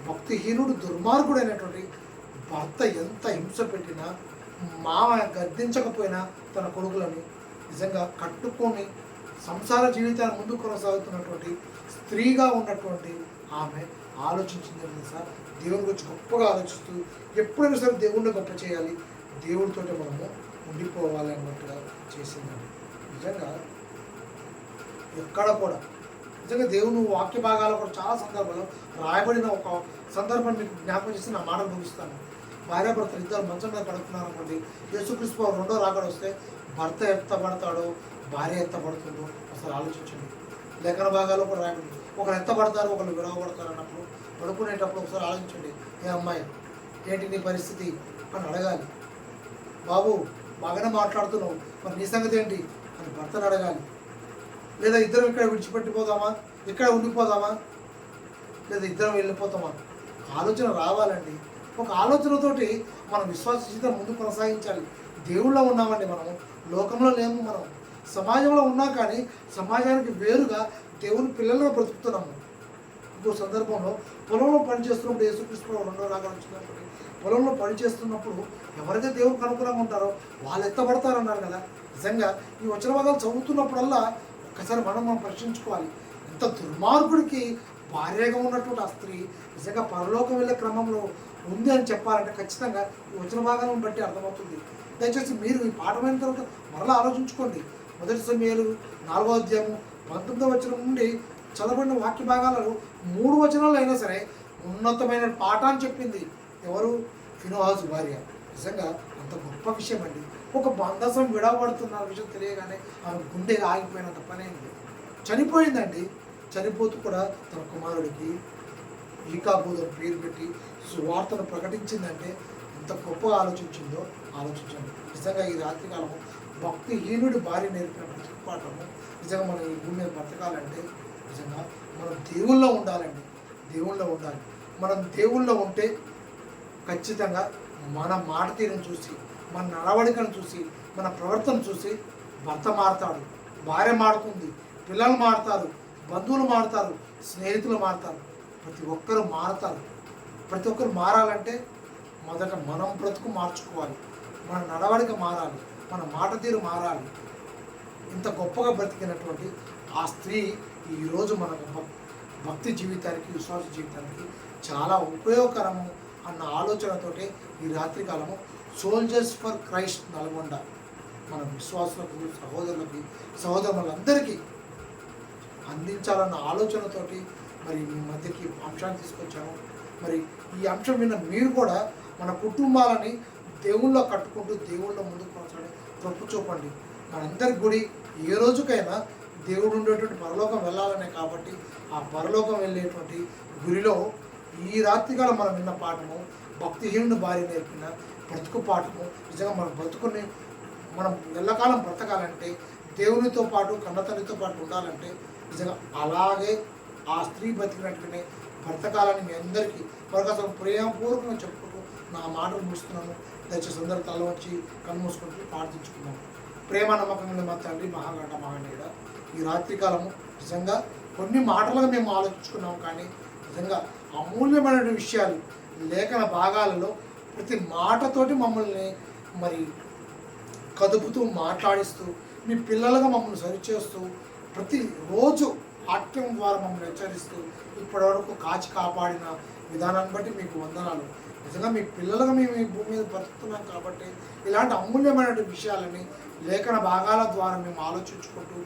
భక్తిహీనుడు దుర్మార్గుడైనటువంటి భర్త ఎంత హింస పెట్టినా, మామ గద్దించకపోయినా తన కొడుకులని నిజంగా కట్టుకొని సంసార జీవితాన్ని ముందుకు కొనసాగుతున్నటువంటి స్త్రీగా ఉన్నటువంటి ఆమె ఆలోచించింది సార్, దేవుని గురించి గొప్పగా ఆలోచిస్తూ ఎప్పుడైనా సరే దేవుణ్ణి గొప్ప చేయాలి, దేవుడితో మనము ఉండిపోవాలి అన్నట్టుగా చేసిందండి. నిజంగా ఎక్కడ కూడా నిజంగా దేవుని వాక్య భాగాలు కూడా చాలా సందర్భాల్లో రాయబడిన ఒక సందర్భాన్ని మీకు జ్ఞాపకం చేసి నా మాటలు ముగిస్తాను. భార్యాభర్తలు ఇద్దరు మంచం మీద పడుతున్నారు అనుకోండి, యేసుక్రీస్తు రెండో రాకడ వస్తే భర్త ఎత్తబడతాడో భార్య ఎత్తబడుతుందో అసలు ఆలోచించండి. లేఖన భాగాల్లో కూడా రాయబడింది, ఒకరు ఎత్తబడతారు ఒకరు విడవబడతారు అన్నప్పుడు పడుకునేటప్పుడు ఒకసారి ఆలోచించండి, ఏ అమ్మాయి ఏంటి నీ పరిస్థితి అని అడగాలి. బాబు బాగానే మాట్లాడుతున్నావు, మరి నీ సంగతి ఏంటి అని భర్తను అడగాలి. లేదా ఇద్దరం ఇక్కడ విడిచిపెట్టిపోదామా, ఇక్కడ ఉండిపోదామా, లేదా ఇద్దరం వెళ్ళిపోతామా, ఆలోచన రావాలండి. ఒక ఆలోచనతోటి మనం విశ్వాస జీవితం ముందు కొనసాగించాలి. దేవుళ్ళో ఉన్నామండి, మనము లోకంలో లేము, మనం సమాజంలో ఉన్నా కానీ సమాజానికి వేరుగా దేవుని పిల్లలుగా బ్రతుకుతున్నాము. ఇంకో సందర్భంలో పొలంలో పనిచేస్తున్నప్పుడు యేసుక్రీస్తు రెండో రాకడ వచ్చినప్పుడు పొలంలో పనిచేస్తున్నప్పుడు ఎవరైతే దేవునికి అనుకూలంగా ఉంటారో వాళ్ళు ఎత్తబడతారన్నారు కదా. నిజంగా ఈ వచన భాగాలు చదువుతున్నప్పుడల్లా ఒక్కసారి మనం ప్రశ్నించుకోవాలి, ఎంత దుర్మార్గుడికి భార్యగా ఉన్నటువంటి ఆ స్త్రీ నిజంగా పరలోకం వెళ్ళే క్రమంలో ఉంది అని చెప్పాలంటే ఖచ్చితంగా ఈ వచన భాగాలను బట్టి అర్థమవుతుంది. దయచేసి మీరు ఈ పాఠమైన తర్వాత మరలా ఆలోచించుకోండి. మొదటి సమయాలు 4వ అధ్యాయము 19వ వచనం నుండి చదవబడిన వాక్య భాగాలలో 3 వచనాలు అయినా సరే ఉన్నతమైన పాఠాన్ని చెప్పింది ఎవరు? ఫినోహాసు భార్య. నిజంగా అంత గొప్ప విషయం అండి. ఒక బంధసం విడవబడుతున్న విషయం తెలియగానే ఆమె గుండె ఆగిపోయినంత పని అయింది, చనిపోయిందండి. చనిపోతూ కూడా తన కుమారుడికి ఈకాబోధన పేరు పెట్టి సువార్తను ప్రకటించిందంటే ఎంత గొప్పగా ఆలోచించిందో ఆలోచించండి. నిజంగా ఈ రాత్రికాలము భక్తిహీనుడి భార్య నేర్పిన పాఠము నిజంగా మనం ఈ భూమి మీద బ్రతకాలంటే నిజంగా మనం దేవుళ్ళో ఉండాలండి, దేవుళ్ళో ఉండాలి. మనం దేవుళ్ళో ఉంటే ఖచ్చితంగా మన మాట తీరును చూసి, మన నడవడికను చూసి, మన ప్రవర్తన చూసి భర్త మారుతాడు, భార్య మారుతుంది, పిల్లలు మారుతారు, బంధువులు మారుతారు, స్నేహితులు మారుతారు, ప్రతి ఒక్కరు మారుతారు. ప్రతి ఒక్కరు మారాలంటే మొదట మనం బ్రతుకు మార్చుకోవాలి, మన నడవడిక మారాలి, మన మాట తీరు మారాలి. ఇంత గొప్పగా బ్రతికినటువంటి ఆ స్త్రీ ఈరోజు మన భక్తి జీవితానికి, విశ్వాస జీవితానికి చాలా ఉపయోగకరము అన్న ఆలోచనతోటి ఈ రాత్రికాలము సోల్జర్స్ ఫర్ క్రైస్ట్ నల్గొండ మన విశ్వాసులకు, సహోదరులకి, సహోదరులందరికీ అందించాలన్న ఆలోచనతోటి మరి మీ మధ్యకి అంశాన్ని తీసుకొచ్చాము. మరి ఈ అంశం విన్న మీరు కూడా మన కుటుంబాలని దేవుళ్ళో కట్టుకుంటూ దేవుళ్ళ ముందుకు కొనసాగి తప్పు చూపండి. మనందరి గుడి ఏ రోజుకైనా దేవుడు ఉండేటువంటి పరలోకం వెళ్ళాలనే కాబట్టి ఆ పరలోకం వెళ్ళేటువంటి గురిలో ఈ రాత్రికాలం మనం విన్న పాఠము భక్తిహీనుని భార్య నేర్పిన బ్రతుకు పాఠము. నిజంగా మన బ్రతుకుని మనం ఎల్లకాలం బ్రతకాలంటే, దేవునితో పాటు కన్నతల్లితో పాటు ఉండాలంటే నిజంగా అలాగే ఆ స్త్రీ బ్రతికినట్టుగానే బ్రతకాలని మీ అందరికీ మరొకసారి ప్రేమపూర్వకంగా చెప్పుకుంటూ నా మాటలు ముగిస్తున్నాను. దయచేసి అందరూ తల వచ్చి కన్ను మూసుకుంటూ ప్రార్థించుకున్నాము. ప్రేమ నమ్మకంగా మా తండ్రి మహాగంట మహానీయుడ, ఈ రాత్రికాలము నిజంగా కొన్ని మాటలుగా మేము ఆలోచించుకున్నాము, కానీ నిజంగా అమూల్యమైన విషయాలు లేఖన భాగాలలో ప్రతి మాటతోటి మమ్మల్ని మరి కదుపుతూ మాట్లాడిస్తూ మీ పిల్లలుగా మమ్మల్ని సరిచేస్తూ ప్రతిరోజు వాక్యం ద్వారా మమ్మల్ని హెచ్చరిస్తూ ఇప్పటివరకు కాచి కాపాడిన విధానాన్ని బట్టి మీకు వందనాలు. నిజంగా మీ పిల్లలుగా మేము ఈ భూమి మీద బ్రతుకుతున్నాం కాబట్టి ఇలాంటి అమూల్యమైన విషయాలని లేఖన భాగాల ద్వారా మేము ఆలోచించుకుంటూ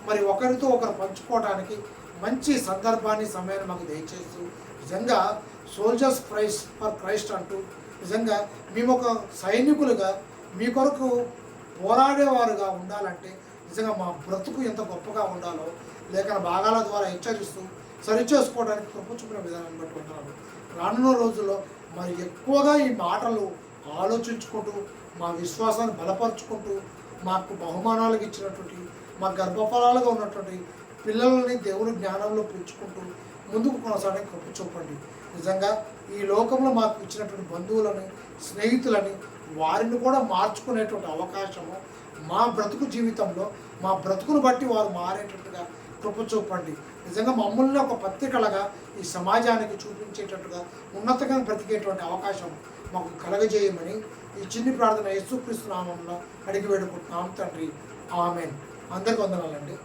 మరి ఒకరితో ఒకరు పంచుకోవడానికి మంచి సందర్భాన్ని, సమయాన్ని మాకు దయచేస్తూ నిజంగా సోల్జర్స్ ఫర్ క్రైస్ట్ అంటూ నిజంగా మేము ఒక సైనికులుగా మీ కొరకు పోరాడేవారుగా ఉండాలంటే నిజంగా మా బ్రతుకు ఎంత గొప్పగా ఉండాలో లేఖన భాగాల ద్వారా హెచ్చరిస్తూ సరిచేసుకోవడానికి కృప చూపిన విధానాన్ని బట్టి ఉంటున్నాను. రానున్న రోజుల్లో మరి ఎక్కువగా ఈ మాటలు ఆలోచించుకుంటూ మా విశ్వాసాన్ని బలపరుచుకుంటూ మాకు బహుమానాలకు ఇచ్చినటువంటి మా గర్భఫలాలుగా ఉన్నటువంటి పిల్లలని దేవుని జ్ఞానంలో పెంచుకుంటూ ముందుకు కొనసాగడానికి కృప చూపండి. నిజంగా ఈ లోకంలో మాకు ఇచ్చినటువంటి బంధువులని, స్నేహితులని వారిని కూడా మార్చుకునేటువంటి అవకాశము మా బ్రతుకు జీవితంలో మా బ్రతుకును బట్టి వారు మారేటట్టుగా కృప చూపండి. నిజంగా మమ్మల్ని ఒక పత్రికలుగా ఈ సమాజానికి చూపించేటట్టుగా ఉన్నతంగా బ్రతికేటువంటి అవకాశం మాకు కలగజేయమని ఈ చిన్ని ప్రార్థన యేసుక్రీస్తు నామములో అడిగి వేడుకుంటున్నాం తండ్రి. ఆమెన్. అందరికీ వందనాలండి.